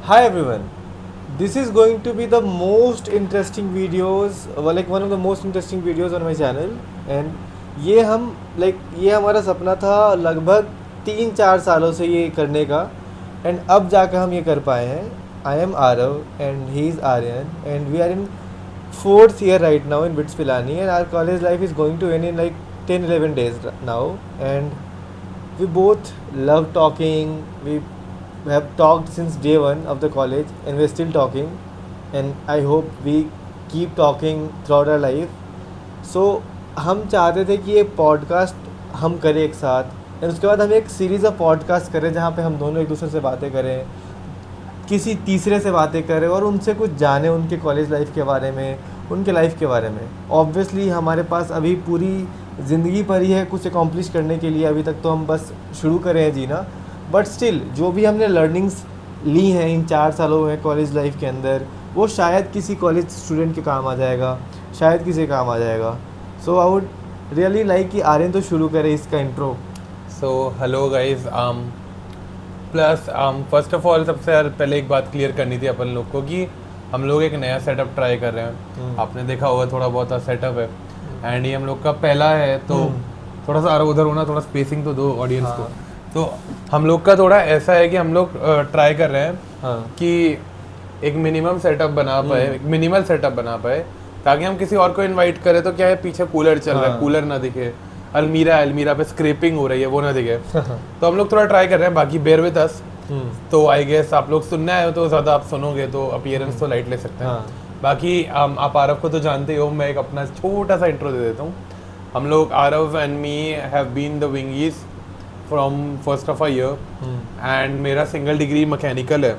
Hi everyone. This is going to be the most interesting videos, like one of the most interesting videos on my channel. And ये हमारा सपना था लगभग 3-4 सालों से ये करने का. एंड अब जाकर हम ये कर पाए हैं. I am Aarav and he is Aryan and we are in fourth year right now in BITS Pilani, and our college life is going to end in like 10-11 days now. And we both love talking. We have talked since day one of the college and we're still talking, and I hope we keep talking throughout our life. So हम चाहते थे कि ये podcast हम करें एक साथ, and उसके बाद हम एक सीरीज़ ऑफ पॉडकास्ट करें जहाँ पे हम दोनों एक दूसरे से बातें करें, किसी तीसरे से बातें करें और उनसे कुछ जाने उनके कॉलेज लाइफ के बारे में, उनके लाइफ के बारे में. ऑब्वियसली हमारे पास अभी पूरी ज़िंदगी पर ही है कुछ अकॉम्प्लिश करने के लिए. अभी तक तो हम बस शुरू करे हैं जीना, बट स्टिल जो भी हमने लर्निंग्स ली हैं इन 4 सालों में कॉलेज लाइफ के अंदर, वो शायद किसी कॉलेज स्टूडेंट के काम आ जाएगा, शायद किसी काम आ जाएगा. सो आई वुड रियली लाइक कि आर्यन तो शुरू करे इसका intro. So hello guys. Plus first of all सबसे यार पहले एक बात क्लियर करनी थी अपन लोग को कि हम लोग एक नया सेटअप ट्राई कर रहे हैं. आपने देखा होगा थोड़ा बहुत सेटअप है, एंड ये हम लोग का पहला है, तो थोड़ा सा उधर होना, थोड़ा स्पेसिंग तो दो ऑडियंस को. तो हम लोग का थोड़ा ऐसा है कि हम लोग ट्राई कर रहे हैं कि एक मिनिमम सेटअप बना पाए, एक मिनिमल सेटअप बना पाए, ताकि हम किसी और को इनवाइट करें तो क्या है पीछे कूलर चल रहा है, कूलर ना दिखे, अलमीरा पे स्क्रैपिंग हो रही है वो ना दिखे. तो हम लोग थोड़ा ट्राई कर रहे हैं, बाकी बेयर विद अस. तो आई गेस आप लोग सुनना है तो ज़्यादा आप सुनोगे तो अपीयरेंस तो लाइट ले सकते हैं. बाकी आप आरव को तो जानते ही हो, मैं एक अपना छोटा सा इंट्रो दे देता हूँ. हम लोग Aarav and me have been the wingies from first of a year, and मेरा सिंगल डिग्री मैकेनिकल है.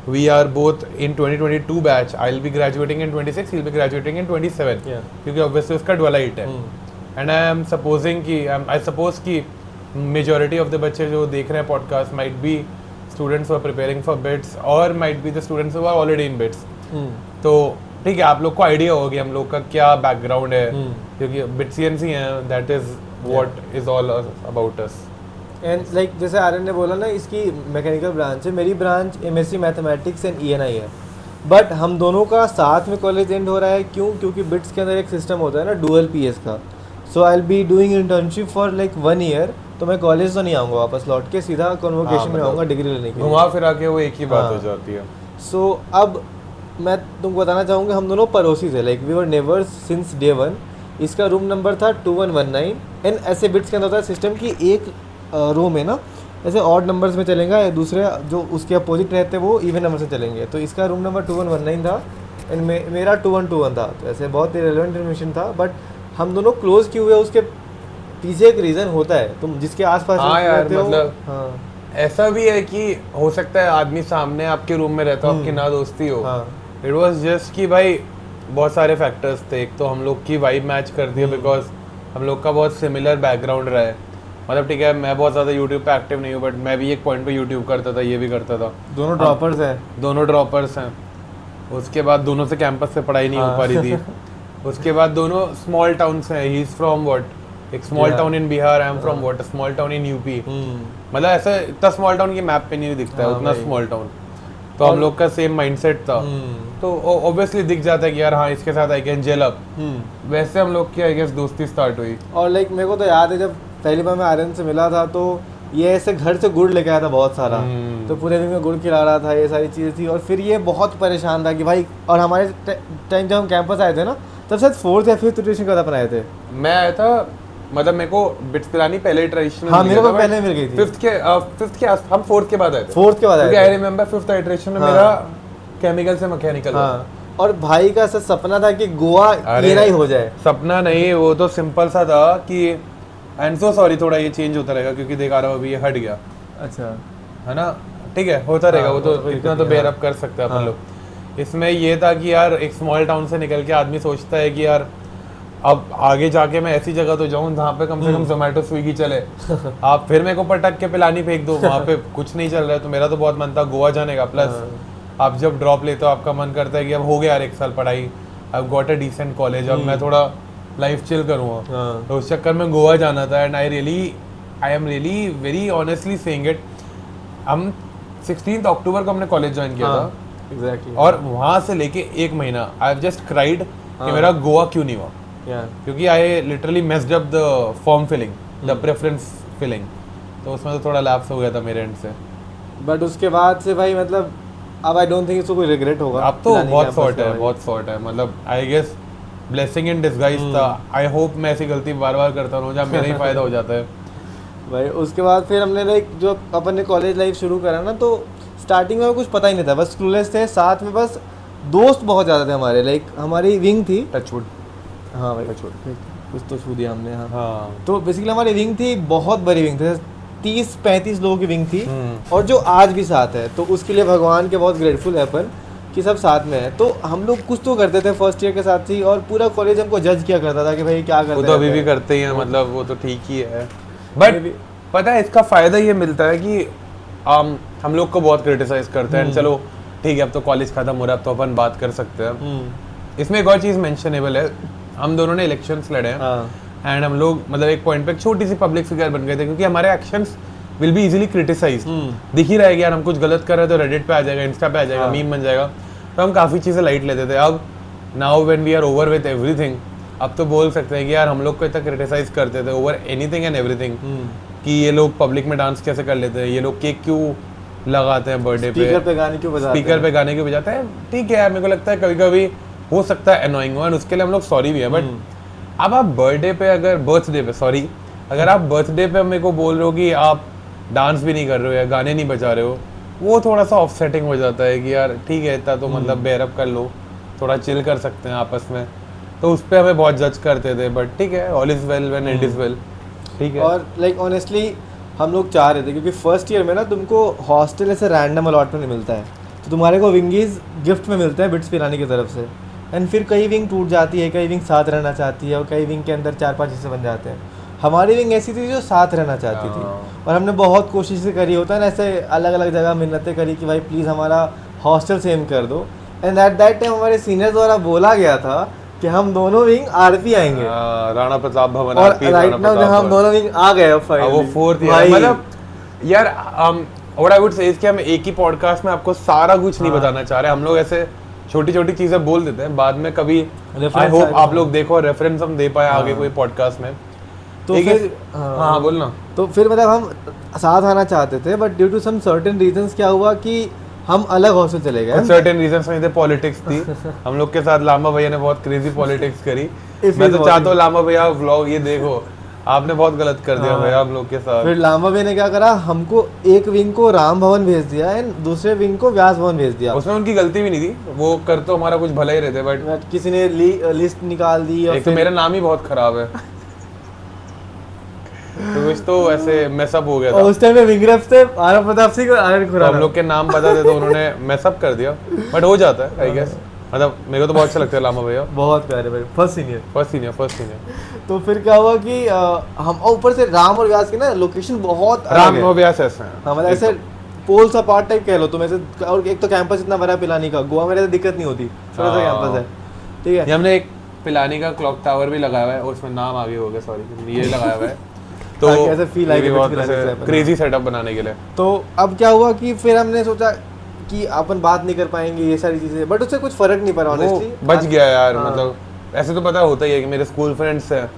We are both in 2022 batch. I'll be graduating in 26. He'll be graduating in 27. क्योंकि obviously उसका dualite है. And I am supposing कि I suppose कि majority of the बच्चे जो देख रहे हैं podcast might be students who are preparing for BITS or might be the students who are already in BITS. तो ठीक है, आप लोग को आइडिया होगी हम लोग का क्या बैकग्राउंड है, क्योंकि BITSians ही हैं. That is what is all about us. And like जैसे आर्यन ने बोला ना, इसकी मैकेनिकल ब्रांच है, मेरी branch MSc mathematics and ENI है. बट हम दोनों का साथ में कॉलेज एंड हो रहा है. क्योंकि बिट्स के अंदर एक सिस्टम होता है ना डुअल PS का. So I will be doing internship for like 1 year. तो मैं कॉलेज तो नहीं आऊँगा वापस लौट के, सीधा कन्वोकेशन में आऊँगा डिग्री लेने के लिए. घुमा फिरा के वो एक ही बात हो जाती है. सो अब मैं तुमको बताना चाहूँगा, हम दोनों पड़ोसी थे. Like we were neighbours since day 1. इसका रूम नंबर था 2119. एंड ऐसे बिट्स के अंदर होता है सिस्टम की एक रूम है ना, ऐसे ऑड नंबर्स में चलेगा, या दूसरे जो उसके अपोजिट रहते हैं वो इवन नंबर से चलेंगे. तो इसका रूम नंबर 2119 था एंड मेरा 2121 था. तो ऐसे बहुत रिलेवेंट इन्फॉर्मेशन था, बट हम दोनों क्लोज क्यों हुए उसके पीछे एक रीज़न होता है. तुम जिसके आसपास रहते हो, हाँ, ऐसा भी है कि हो सकता है आदमी सामने आपके रूम में रहता हो, आपकी ना दोस्ती हो. इट वाज जस्ट कि भाई बहुत सारे फैक्टर्स थे. एक तो हम लोग की वाइब मैच कर दी, बिकॉज हम लोग का बहुत सिमिलर बैकग्राउंड रहा है. मतलब ठीक है, मैं बहुत ज़्यादा यूट्यूब पे एक्टिव नहीं हूँ, बट मैं भी एक पॉइंट पे यूट्यूब करता था, ये भी करता था. दोनों ड्रॉपर्स हैं. उसके बाद दोनों से कैंपस से पढ़ाई नहीं हो पा रही थी. उसके बाद दोनों स्मॉल टाउन से हैं. ही इज़ फ्रॉम व्हाट, एक small town in Bihar. I am from what, small town in UP. मतलब ऐसा इतना स्मॉल टाउन की मैप पे नहीं दिखता है उतना स्मॉल टाउन. तो हम लोग का सेम माइंडसेट था, तो ऑब्वियसली दिख जाता है कि यार हाँ इसके साथ आई कैन जेल अप. वैसे हम लोग की आई गेस दोस्ती स्टार्ट हुई. और लाइक मेरे को तो याद है जब पहली बार मैं आर्यन से मिला था, तो ये ऐसे घर से गुड़ लेके आया था बहुत सारा. तो पूरे दिन में गुड़ खिला रहा था, ये सारी चीज़ें थी. और फिर ये बहुत परेशान था कि भाई, और हमारे टाइम जब हम कैंपस आए थे ना, तब शायद 4th या 5th इटरेशन का अपन आए थे. मैं आया था, मतलब मेरे को बिट्स पिलानी पहले इटरेशन. हाँ, मेरे को पहले मिल गई थी. 5th के हम 4th के बाद आए थे. 4th के बाद आए थे. आई रिमेंबर 5th इटरेशन में मेरा केमिकल से मैकेनिकल. हाँ, और भाई का ऐसा सपना था कि गोवा ENI हो जाए. सपना नहीं, वो तो सिंपल सा था कि एंड सो सॉरी, थोड़ा ये चेंज होता रहेगा क्योंकि देखा रहा हूँ अभी ये हट गया. अच्छा, है ना, ठीक है, होता रहेगा. वो तो इतना तो बेयर अप कर सकते हैं अपन लोग. इसमें ये था कि यार एक स्मॉल टाउन से निकल के आदमी सोचता है कि यार अब आगे जाके मैं ऐसी जगह तो जाऊँ जहाँ पे कम से कम जोमेटो स्विगी चले. आप फिर मेरे को पटक के पिलानी फेंक दो, वहाँ पे कुछ नहीं चल रहा है. तो मेरा तो बहुत मन था गोवा जाने का. प्लस आप जब ड्रॉप लेते हो आपका मन करता है कि अब हो गया यार 1 साल पढ़ाई, अब गॉट अ डिसेंट कॉलेज, अब मैं थोड़ा लाइफ चिल करूँगा. तो उस चक्कर में गोवा जाना था. And I am really very honestly saying it, हम 16 अक्टूबर को हमने कॉलेज ज्वाइन किया था एग्जैक्टली। और वहाँ से लेके एक महीना आई हैव जस्ट क्राइड कि मेरा गोवा क्यों नहीं हुआ, क्योंकि I literally messed up the form filling, the preference filling, तो उसमें तो थोड़ा लैप्स हो गया था मेरे एंड से। बट उसके बाद से भाई मतलब अब आई डोंट थिंक इसको कोई रिग्रेट होगा। अब तो बहुत सॉर्ट है, बहुत सॉर्ट है, मतलब I guess blessing in disguise था। आई होप मैं ऐसी गलती बार बार करता रहूँ जहाँ मेरा ही फायदा हो जाता है भाई। उसके बाद फिर हमने लाइक जो अपन ने कॉलेज लाइफ शुरू करा ना, तो स्टार्टिंग में कुछ पता ही नहीं था, बस क्लूलेस थे, साथ में बस दोस्त बहुत ज़्यादा थे हमारे। लाइक हमारी विंग थी टचवुड। हाँ भाई कुछ तो छू दिया हमने। हाँ तो बेसिकली हमारी विंग थी, बहुत बड़ी विंग थी, 30-35 लोगों की विंग थी, और जो आज भी साथ है। तो उसके लिए भगवान के बहुत ग्रेटफुल है अपन कि सब साथ में है। तो हम लोग कुछ तो करते थे फर्स्ट ईयर के साथ ही, और पूरा कॉलेज हमको जज किया करता था कि भाई क्या करते हैं। वो तो अभी भी करते ही हैं, मतलब वो तो ठीक ही है। बट पता है इसका फायदा ये मिलता है कि हम लोग को बहुत क्रिटिसाइज करते हैं, चलो ठीक है अब तो कॉलेज खत्म हो रहा है, अब तो अपन बात कर सकते हैं। इसमें एक और चीज़ मेंशनेबल है, हम दोनों ने इलेक्शंस लड़े हैं एंड हम लोग मतलब एक पॉइंट पे एक छोटी सी पब्लिक फिगर बन गए थे, क्योंकि हमारे actions will be easily criticised. दिख ही रहा है कि यार हम कुछ गलत कर रहे हैं तो रेडिट पे आ जाएगा, इंस्टा पे आ जाएगा, मीम बन जाएगा, तो हम काफ़ी चीज़ें लाइट लेते थे। अब now when we are over with everything, अब तो बोल सकते हैं कि यार हम लोग को इतना क्रिटिसाइज करते थे ओवर एनीथिंग एंड एवरीथिंग, कि ये लोग पब्लिक में डांस कैसे कर लेते हैं, ये लोग केक क्यों लगाते हैं बर्थडे पे, स्पीकर पे गाने क्यों बजाते हैं। ठीक है यार, मेरे को लगता है कभी कभी हो सकता है अनोइंग हो, उसके लिए हम लोग सॉरी भी है। बट अब आप बर्थडे पे अगर अगर आप बर्थडे पे मेरे को बोल रहे हो कि आप डांस भी नहीं कर रहे हो या गाने नहीं बजा रहे हो, वो थोड़ा सा ऑफसेटिंग हो जाता है कि यार ठीक है इतना तो मतलब बेयरअप कर लो, थोड़ा चिल कर सकते हैं आपस में। तो उस पर हमें बहुत जज करते थे, बट ठीक है, all is well when it is well, ठीक है। और लाइक ऑनेस्टली हम लोग चाह रहे थे, क्योंकि फर्स्ट ईयर में ना तुमको हॉस्टल ऐसे रैंडम अलॉटमेंट मिलता है, तो तुम्हारे को विंगीज गिफ्ट में मिलते हैं बिट्स पिलानी की तरफ से। एंड फिर कई विंग टूट जाती है, कई विंग साथ रहना चाहती है, और कई विंग के अंदर 4-5 हिस्से बन जाते हैं। हमारी विंग ऐसी थी जो साथ रहना चाहती थी, और हमने बहुत कोशिशें करी, होता है ना ऐसे अलग अलग जगह मिन्नतें करी कि भाई प्लीज़ हमारा हॉस्टल सेम कर दो। एंड एट दैट टाइम हमारे सीनियर द्वारा बोला गया था कि हम दोनों विंग आरपी आएंगे, राणा प्रताप भवन, और राइट नाउ हम दोनों विंग आ गए फाइनली। वो फोर्थ ईयर मतलब यार what I would say is कि हम एक ही पॉडकास्ट में आपको सारा कुछ नहीं बताना चाह रहे, हम लोग ऐसे छोटी छोटी चीजें बोल देते हैं, बाद में कभी आई होप आप लोग देखो रेफरेंस हम दे पाए आगे कोई पॉडकास्ट में। तो फिर हाँ बोलना। तो फिर मतलब हम साथ आना चाहते थे, but due to some certain reasons क्या हुआ कि हम अलग हॉस्टल चले गए। सर्टेन रीजंस नहीं थे, पॉलिटिक्स थी। हम लोग के साथ लामा भैया ने बहुत क्रेजी पॉलिटिक्स करी। मैं तो चाहता हूँ लामा भैया व्लॉग ये देखो, आपने बहुत गलत कर दिया भैया हम लोग के साथ। फिर लामा भैया ने क्या करा, हमको एक विंग को राम भवन भेज दिया एंड दूसरे विंग को व्यास भवन भेज दिया। उसमें उनकी गलती भी नहीं थी, वो कर तो हमारा कुछ भला ही रहते, बट किसी ने लिस्ट निकाल दी। एक तो मेरा नाम ही बहुत खराब है तो कुछ तो ऐसे मैसअप हो गया था। उस टाइम में विंगरफ थे आरव प्रताप सिंह और आर्यन खुराना, हम लोग के नाम पता थे तो उन्होंने मैसअप कर दिया, बट हो जाता है आई गेस। मतलब मेरे को तो बहुत अच्छा लगता है लामा भैया, बहुत प्यारे भाई, फर्स्ट सीनियर। तो फिर क्या हुआ कि हम ऊपर से राम और व्यास की ना लोकेशन बहुत राम और व्यास ऐसे हैं, हमारे ऐसे पोल्स अपार्ट टाइप कह लो तुम ऐसे। और एक तो कैंपस इतना बड़ा पिलानी का, गोवा में दिक्कत नहीं होती, छोटा सा कैंपस है, ठीक है। हमने एक पिलानी का क्लॉक टावर भी लगाया हुआ है, और उसमें नाम आगे हो गया, सॉरी ये लगाया हुआ है तो ऐसे फील आएगा क्रेजी सेटअप बनाने के लिए। तो अब क्या हुआ कि फिर हमने सोचा कि अपन बात नहीं कर पाएंगे ये सारी चीजें, बट उससे कुछ फर्क नहीं पड़ा ऑनेस्टली, बच गया यार। मतलब ऐसे तो पता होता ही है कि मेरे स्कूल फ्रेंड्स हैं,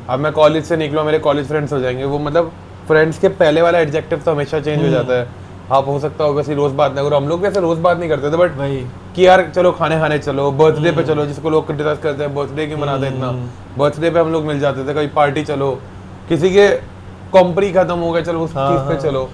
अब मैं कॉलेज से निकलूं मेरे कॉलेज फ्रेंड्स हो जाएंगे, वो मतलब फ्रेंड्स के पहले वाला एडजेक्टिव तो हमेशा चेंज हो जाता है। आप हो सकता है वैसे रोज बात ना करो, हम लोग वैसे रोज बात नहीं करते थे, बट वही कि यार चलो खाने चलो, बर्थडे पे चलो, जिसको लोग क्रिटिसाइज करते हैं बर्थडे क्यों मनाते हैं इतना, बर्थडे पे हम लोग मिल जाते थे, कहीं पार्टी चलो, किसी के कॉम्प्री खत्म हो गया चलो उस चीज पे चलो।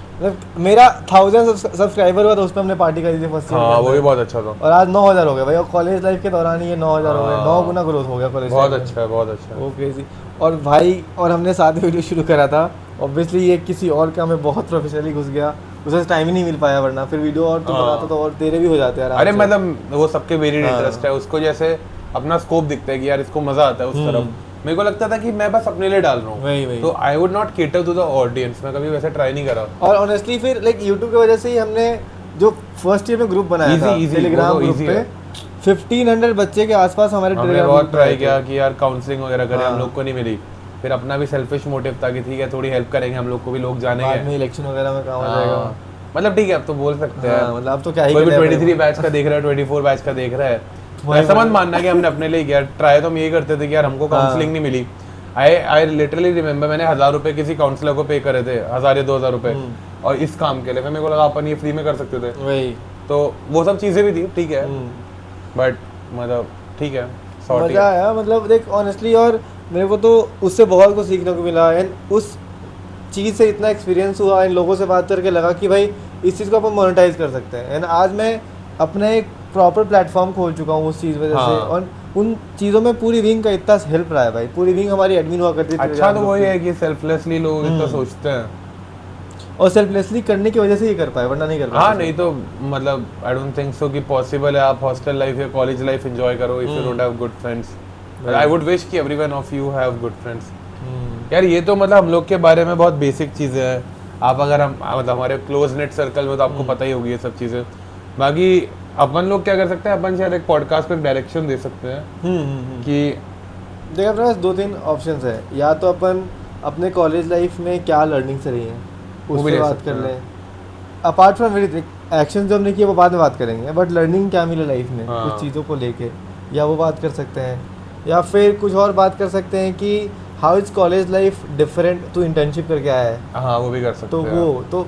मेरा 1000 सब्सक्राइबर हुआ तो उस पे हमने पार्टी करी थी फर्स्ट ईयर। हाँ वो भी बहुत अच्छा था, और आज 9000 हो गए भाई, और कॉलेज लाइफ के दौरान ये 9000 हो गए, 9 गुना ग्रोथ हो गया कॉलेज। बहुत अच्छा है, बहुत अच्छा है, वो क्रेजी। और भाई और हमने साथ वीडियो शुरू करा था, ऑब्वियसली ये किसी और काम में बहुत प्रोफेशनली घुस गया, उसे टाइम ही नहीं मिल पाया, वरना फिर वीडियो और तो बनाता तो और तेरे भी हो जाते यार। अरे मतलब वो सबके वेरिड इंटरेस्ट है, उसको जैसे अपना स्कोप दिखता है कि यार इसको मजा आता है उस तरफ। मेरे को लगता था कि मैं बस अपने लिए डाल रहा हूँ, वही तो I would not cater to the audience, मैं कभी वैसे ट्राई नहीं करा। और ऑनेस्टली फिर लाइक यूट्यूब की वजह से ही हमने जो फर्स्ट ईयर में ग्रुप बनाया था टेलीग्राम ग्रुप पे, 1500 बच्चे के आसपास हमारे टेलीग्राम बहुत ट्राई किया कि यार काउंसलिंग वगैरह करें, हम लोग को नहीं मिली। फिर अपना भी सेल्फिश मोटिव था कि ठीक है थोड़ी हेल्प करेंगे हम लोग को भी, लोग जानेंगे बाद में इलेक्शन वगैरह में काम आ जाएगा। मतलब ठीक है अब तो बोल सकते हैं, मतलब अब तो क्या ही कोई भी करें 23 बैच का देख रहा है, 24 बैच का देख रहा है, वही ऐसा मत वही। मानना कि हमने अपने लिए किया, ट्राई तो हम यही करते थे कि यार हमको काउंसलिंग नहीं मिली। आई लिटरली रिमेम्बर मैंने 1000 रुपए किसी काउंसलर को पे करे थे, 1000 या 2000 रुपए, और इस काम के लिए फिर मेरे को लगा अपन ये फ्री में कर सकते थे, वही तो वो सब चीज़ें भी थी, ठीक है, बट मतलब ठीक है, सॉर्ट मज़ा आया, मतलब देख ऑनेस्टली, और मेरे को तो उससे बहुत कुछ सीखने को मिला, एंड उस चीज़ से इतना एक्सपीरियंस हुआ, इन लोगों से बात करके लगा कि भाई इस चीज़ को अपन मोनेटाइज कर सकते हैं, एंड आज मैं अपना एक प्रॉपर प्लेटफॉर्म खोल चुका हूँ उस चीज़ वजह से, हाँ। और उन चीज़ों में पूरी विंग का इतना हेल्प रहा है भाई, पूरी विंग हमारी एडमिन हुआ करती थी। अच्छा तो वही है कि सेल्फलेसली लोग इतना सोचते हैं, और सेल्फलेसली करने की वजह से ही कर पाए, वरना नहीं कर पाए। हाँ नहीं तो मतलब आई डोंट थिंक सो कि पॉसिबल है आप हॉस्टल लाइफ या कॉलेज लाइफ एंजॉय करो if you don't have good friends. I would wish कि everyone of you have good friends. यार ये तो मतलब हम लोग के बारे में बहुत बेसिक चीज़ें हैं, आप अगर हम मतलब हमारे क्लोज नेट सर्कल में तो आपको पता ही होगी ये सब चीज़ें। बाकी अपन लोग क्या कर सकते हैं, अपन शायद एक पॉडकास्ट पर डायरेक्शन दे सकते हैं कि देख अपने पास 2-3 ऑप्शंस है, या तो अपन अपने कॉलेज लाइफ में क्या लर्निंग से रही है वो उस भी पर ले बात सकते कर हैं। लें, अपार्ट फ्रॉम वेरी एक्शन जो हमने किए वो बाद में बात करेंगे, बट लर्निंग क्या मिले लाइफ में हाँ। कुछ चीज़ों को लेके, या वो बात कर सकते हैं, या फिर कुछ और बात कर सकते हैं कि how is college life different, तू इंटर्नशिप करके आया है हाँ वो भी कर सकते तो हैं। वो तो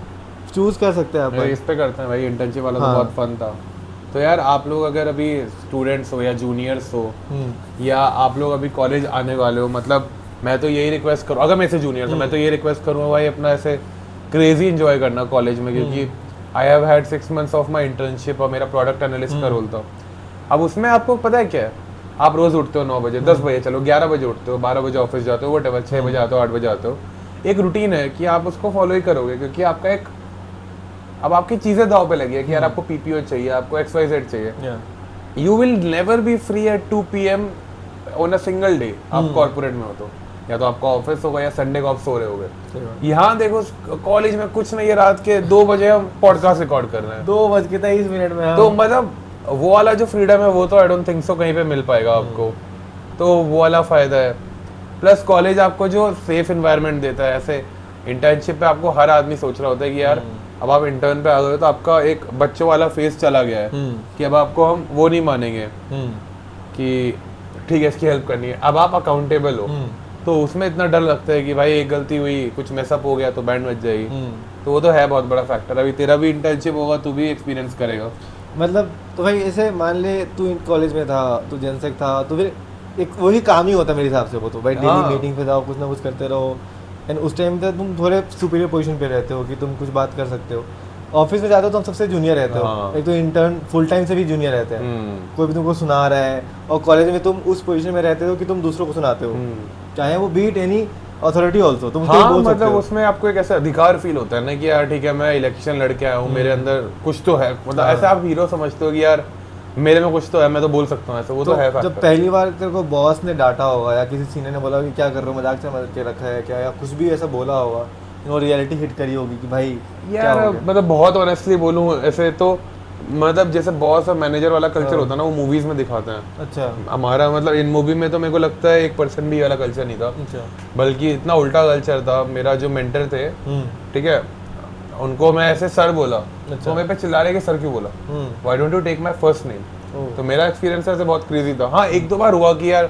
चूज़ कर सकते हैं यार अपन। इस पे करते हैं भाई, इंटर्नशिप वाला तो हाँ। बहुत फन था। तो यार आप लोग अगर अभी स्टूडेंट्स हो या जूनियर्स हो या आप लोग अभी कॉलेज आने वाले हो, मतलब मैं तो यही रिक्वेस्ट करूँ, अगर मैं से जूनियर तो मैं तो ये रिक्वेस्ट करूँगा भाई अपना ऐसे क्रेजी इंजॉय करना कॉलेज में, क्योंकि I have had 6 months of my internship और मेरा प्रोडक्ट एनालिस्ट का रोल था। अब उसमें आपको पता है क्या है, आप रोज उठते हो 9 बजे, 10 बजे, चलो 11 बजे उठते हो, 12 बजे ऑफिस जाते हो, वट 6 बजे आते हो, 8 बजे आते हो, एक रूटीन है कि आप उसको फॉलो ही करोगे, क्योंकि आपका एक अब आपकी चीजें दाव पे लगी है कि यार आपको पीपीओ चाहिए, आपको XYZ चाहिए, you will never be free at 2 PM on a single day. आप कॉर्पोरेट में हो तो या तो आपका ऑफिस होगा या संडे को आप सो रहे होगे। यहाँ देखो कॉलेज में कुछ नहीं है, रात के 2 बजे हम पॉडकास्ट रिकॉर्ड कर रहे हैं, 2:23 में तो मतलब वो वाला जो फ्रीडम है वो तो आई डोंट थिंक सो कहीं पे मिल पाएगा आपको, तो वो वाला फायदा है। प्लस कॉलेज आपको जो सेफ एनवायरनमेंट देता है, ऐसे इंटर्नशिप पे आपको हर आदमी सोच रहा होता है कि यार अब आप इंटर्न पे आ गए हो तो आपका एक बच्चों वाला फेस चला गया है कि अब आपको हम वो नहीं मानेंगे कि ठीक है इसकी हेल्प करनी है, अब आप अकाउंटेबल हो, तो उसमें इतना डर लगता है कि भाई एक गलती हुई, कुछ मैसअप हो गया तो बैंड बज जाएगी, तो वो तो है बहुत बड़ा फैक्टर। अभी तेरा भी इंटर्नशिप होगा, तू भी एक्सपीरियंस करेगा। मतलब तो भाई ऐसे मान ले तू कॉलेज में था, तू जनसेक था, तो फिर एक वही काम ही होता है मेरे हिसाब से, वो तो भाई हाँ। डेली मीटिंग पे जाओ, कुछ ना कुछ करते रहो, एंड उस टाइम पे तुम थोड़े सुपीरियर पोजीशन पे रहते हो कि तुम कुछ बात कर सकते हो। ऑफिस में जाते हो तो हम सबसे जूनियर रहते हो, हाँ। एक तो इंटर्न फुल टाइम से भी जूनियर रहते हैं, कोई भी तुमको सुना रहा है, और कॉलेज में तुम उस पोजीशन में रहते हो कि तुम दूसरों को सुनाते हो, चाहे वो बीट एनी अथॉरिटी ऑल्सो, तुम हाँ बोल सकते मतलब हो। उसमें आपको एक ऐसा अधिकार फील होता है ना कि यार ठीक है मैं इलेक्शन लड़के आया हूँ, मेरे अंदर कुछ तो है, मतलब ऐसे आप हीरो समझते हो कि यार मेरे में कुछ तो है, मैं तो बोल सकता हूँ ऐसे, वो तो है जब फैक्टर। पहली बार तेरे को बॉस ने डांटा होगा या किसी सीनियर ने बोला कि क्या कर रहे हो, मजाक से मजाक के रखा है क्या, या कुछ भी ऐसा बोला होगा, और रियलिटी हिट करी होगी कि भाई क्या यार हो गया? मतलब बहुत ऑनेस्टली बोलूँ ऐसे तो मतलब जैसे बॉस और मैनेजर वाला कल्चर होता है ना, वो मूवीज में दिखाते हैं। अच्छा हमारा मतलब इन मूवी में तो मेरे को लगता है 1% भी वाला कल्चर नहीं था, अच्छा बल्कि इतना उल्टा कल्चर था। मेरा जो मेंटर थे, ठीक है, उनको मैं ऐसे सर बोला, तो मेरे पे चिल्ला रहे कि सर क्यों बोला, why don't you take my first name. तो मेरा एक्सपीरियंस ऐसे बहुत क्रेजी था। हाँ एक दो बार हुआ कि यार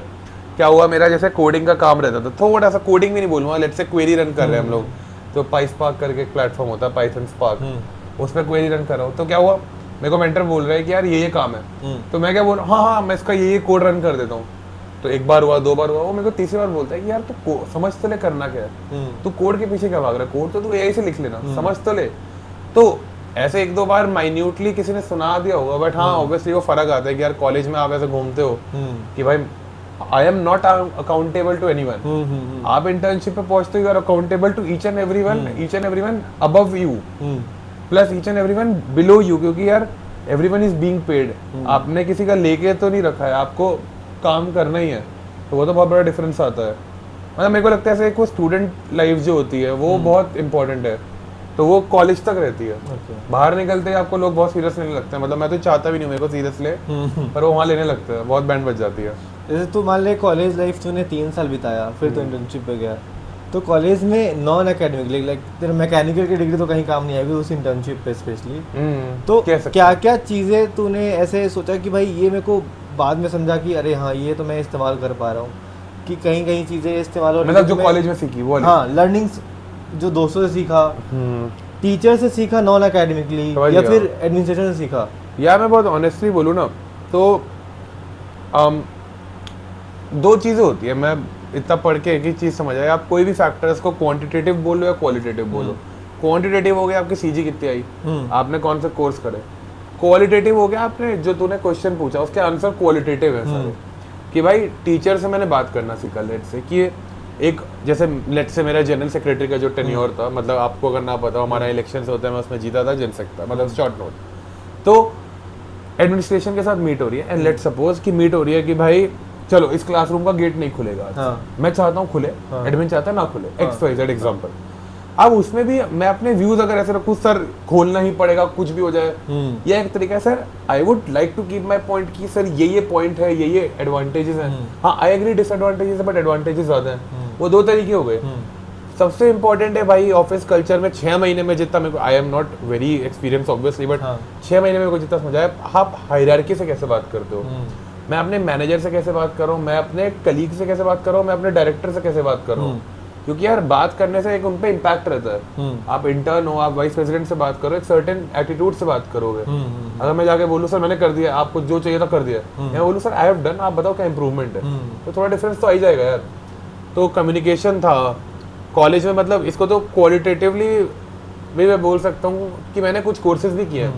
क्या हुआ, मेरा जैसे कोडिंग का काम रहता था, थोड़ा सा कोडिंग भी नहीं बोलूँगा, लेट्स से क्वेरी रन कर रहे हैं हम लोग, तो पाइस्पार्क करके एक प्लेटफॉर्म होता है, पाइथन स्पार्क, उस पर क्वेरी रन कर रहा हूँ, तो क्या हुआ मेरे को मेंटर बोल रहा है कि यार ये काम है, तो मैं क्या बोल रहा हूँ, हाँ हाँ मैं इसका ये कोड रन कर देता हूँ। तो एक बार हुआ, 2 बार हुआ, वो मेरे को तीसरी बार बोलता है कि यार तू समझ तो ले करना क्या है, तू कोड के पीछे क्या भाग रहा है, कोड तो तू एआई से लिख लेना, समझ तो ले। तो ऐसे 1-2 बार माइन्यूटली किसी ने सुना दिया होगा, बट हाँ ऑब्वियसली वो फर्क आता है कि यार कॉलेज में आप ऐसे घूमते हो कि भाई I am not accountable to anyone, आप इंटर्नशिप पे पहुंचते हो, you are accountable to each and everyone above you plus each and everyone below you, क्योंकि यार एवरीवन इज बीइंग पेड, आपने किसी का लेके तो नहीं रखा है, आपको काम करना ही है, तो वो तो बहुत बड़ा डिफरेंस आता है। मतलब मेरे को लगता है ऐसे एक वो स्टूडेंट लाइफ जो होती है वो बहुत इंपॉर्टेंट है, तो वो कॉलेज तक रहती है। बाहर निकलते ही आपको लोग बहुत सीरियस लेने लगते हैं, मतलब मैं तो चाहता भी नहीं मेरे को सीरियस ले, पर वो वहाँ लेने लगते हैं, बहुत बैंड बज जाती है। जैसे तू मान ले कॉलेज लाइफ तूने 3 साल बिताया, फिर तो इंटर्नशिप पे गया, तो कॉलेज में नॉन एकेडमिक लाइक तेरा मैकेनिकल की डिग्री तो कहीं काम नहीं आएगी उस इंटर्नशिप पे स्पेशली, तो कह सकते क्या क्या चीज़ें तूने ऐसे सोचा कि भाई ये मेरे को बाद में समझा कि अरे हाँ ये तो मैं इस्तेमाल कर पा रहा हूँ, कि कहीं कहीं चीज़ें इस्तेमाल हो रही मतलब हैं जो कि कॉलेज में सीखी वो वाली? हाँ लर्निंग्स जो दोस्तों से सीखा, टीचर से सीखा नॉन एकेडमिकली, समझ या गया। फिर एडमिनिस्ट्रेशन से सीखा? यार मैं बहुत ऑनेस्टली बोलूँ ना तो दो चीज़ें होती है। मैं इतना पढ़ के एक ही चीज़ समझ आया, आप कोई भी फैक्टर्स को क्वांटिटेटिव बोलो या क्वालिटेटिव बोलो। क्वांटिटेटिव हो गया आपकी सीजी कितनी आई, आपने कौन सा कोर्स करे। क्वालिटेटिव हो गया आपने जो तूने क्वेश्चन पूछा उसके आंसर क्वालिटेटिव है सारे, कि भाई टीचर से मैंने बात करना सीखा। लेट से कि एक जैसे लेट से मेरा जनरल सेक्रेटरी का जो टेन्योर था, मतलब आपको अगर ना पता हमारा इलेक्शन होता है, मैं उसमें जीता था जनसेक था, मतलब शॉर्ट नोट। तो एडमिनिस्ट्रेशन के साथ मीट हो रही है एंड लेट सपोज कि मीट हो रही है कि भाई चलो इस क्लासरूम का गेट नहीं खुलेगा आज। हाँ। मैं चाहता हूँ खुले, एडमिन चाहता है ना खुले, एक्स वाई जेड एग्जांपल। अब उसमें भी मैं अपने व्यूज अगर ऐसे रखूँ सर खोलना ही पड़ेगा कुछ भी हो जाए, यह एक तरीका है sir I would like to keep my point की सर ये पॉइंट है, ये एडवांटेजेस हैं। हाँ आई एग्री डिसएडवांटेजेस है बट एडवांटेजेस ज्यादा हैं। वो दो तरीके हो गए। सबसे इंपॉर्टेंट है भाई ऑफिस कल्चर में 6 महीने में जितना मेरे को, आई am not very experience obviously but 6 महीने में मेरे को जितना समझा है, आप हायरार्की से कैसे बात करते हो। मैं अपने मैनेजर से कैसे बात कर रहा हूँ, मैं अपने कलीग से कैसे बात कर रहा हूँ, मैं अपने डायरेक्टर से कैसे बात कर रहा हूँ। क्योंकि यार बात करने से एक उन पे इम्पैक्ट रहता है। आप इंटर्न हो, आप वाइस प्रेसिडेंट से बात करो, एक सर्टेन एटीट्यूड से बात करोगे। अगर मैं जाके बोलूँ सर मैंने कर दिया, आपको जो चाहिए था कर दिया, मैं बोलूँ सर आई हैव डन, आप बताओ क्या इंप्रूवमेंट है, तो थोड़ा डिफरेंस तो आ ही जाएगा यार। तो कम्युनिकेशन था कॉलेज में, मतलब इसको तो क्वालिटेटिवली भी मैं बोल सकता हूँ कि मैंने कुछ कोर्सेज भी किए हैं,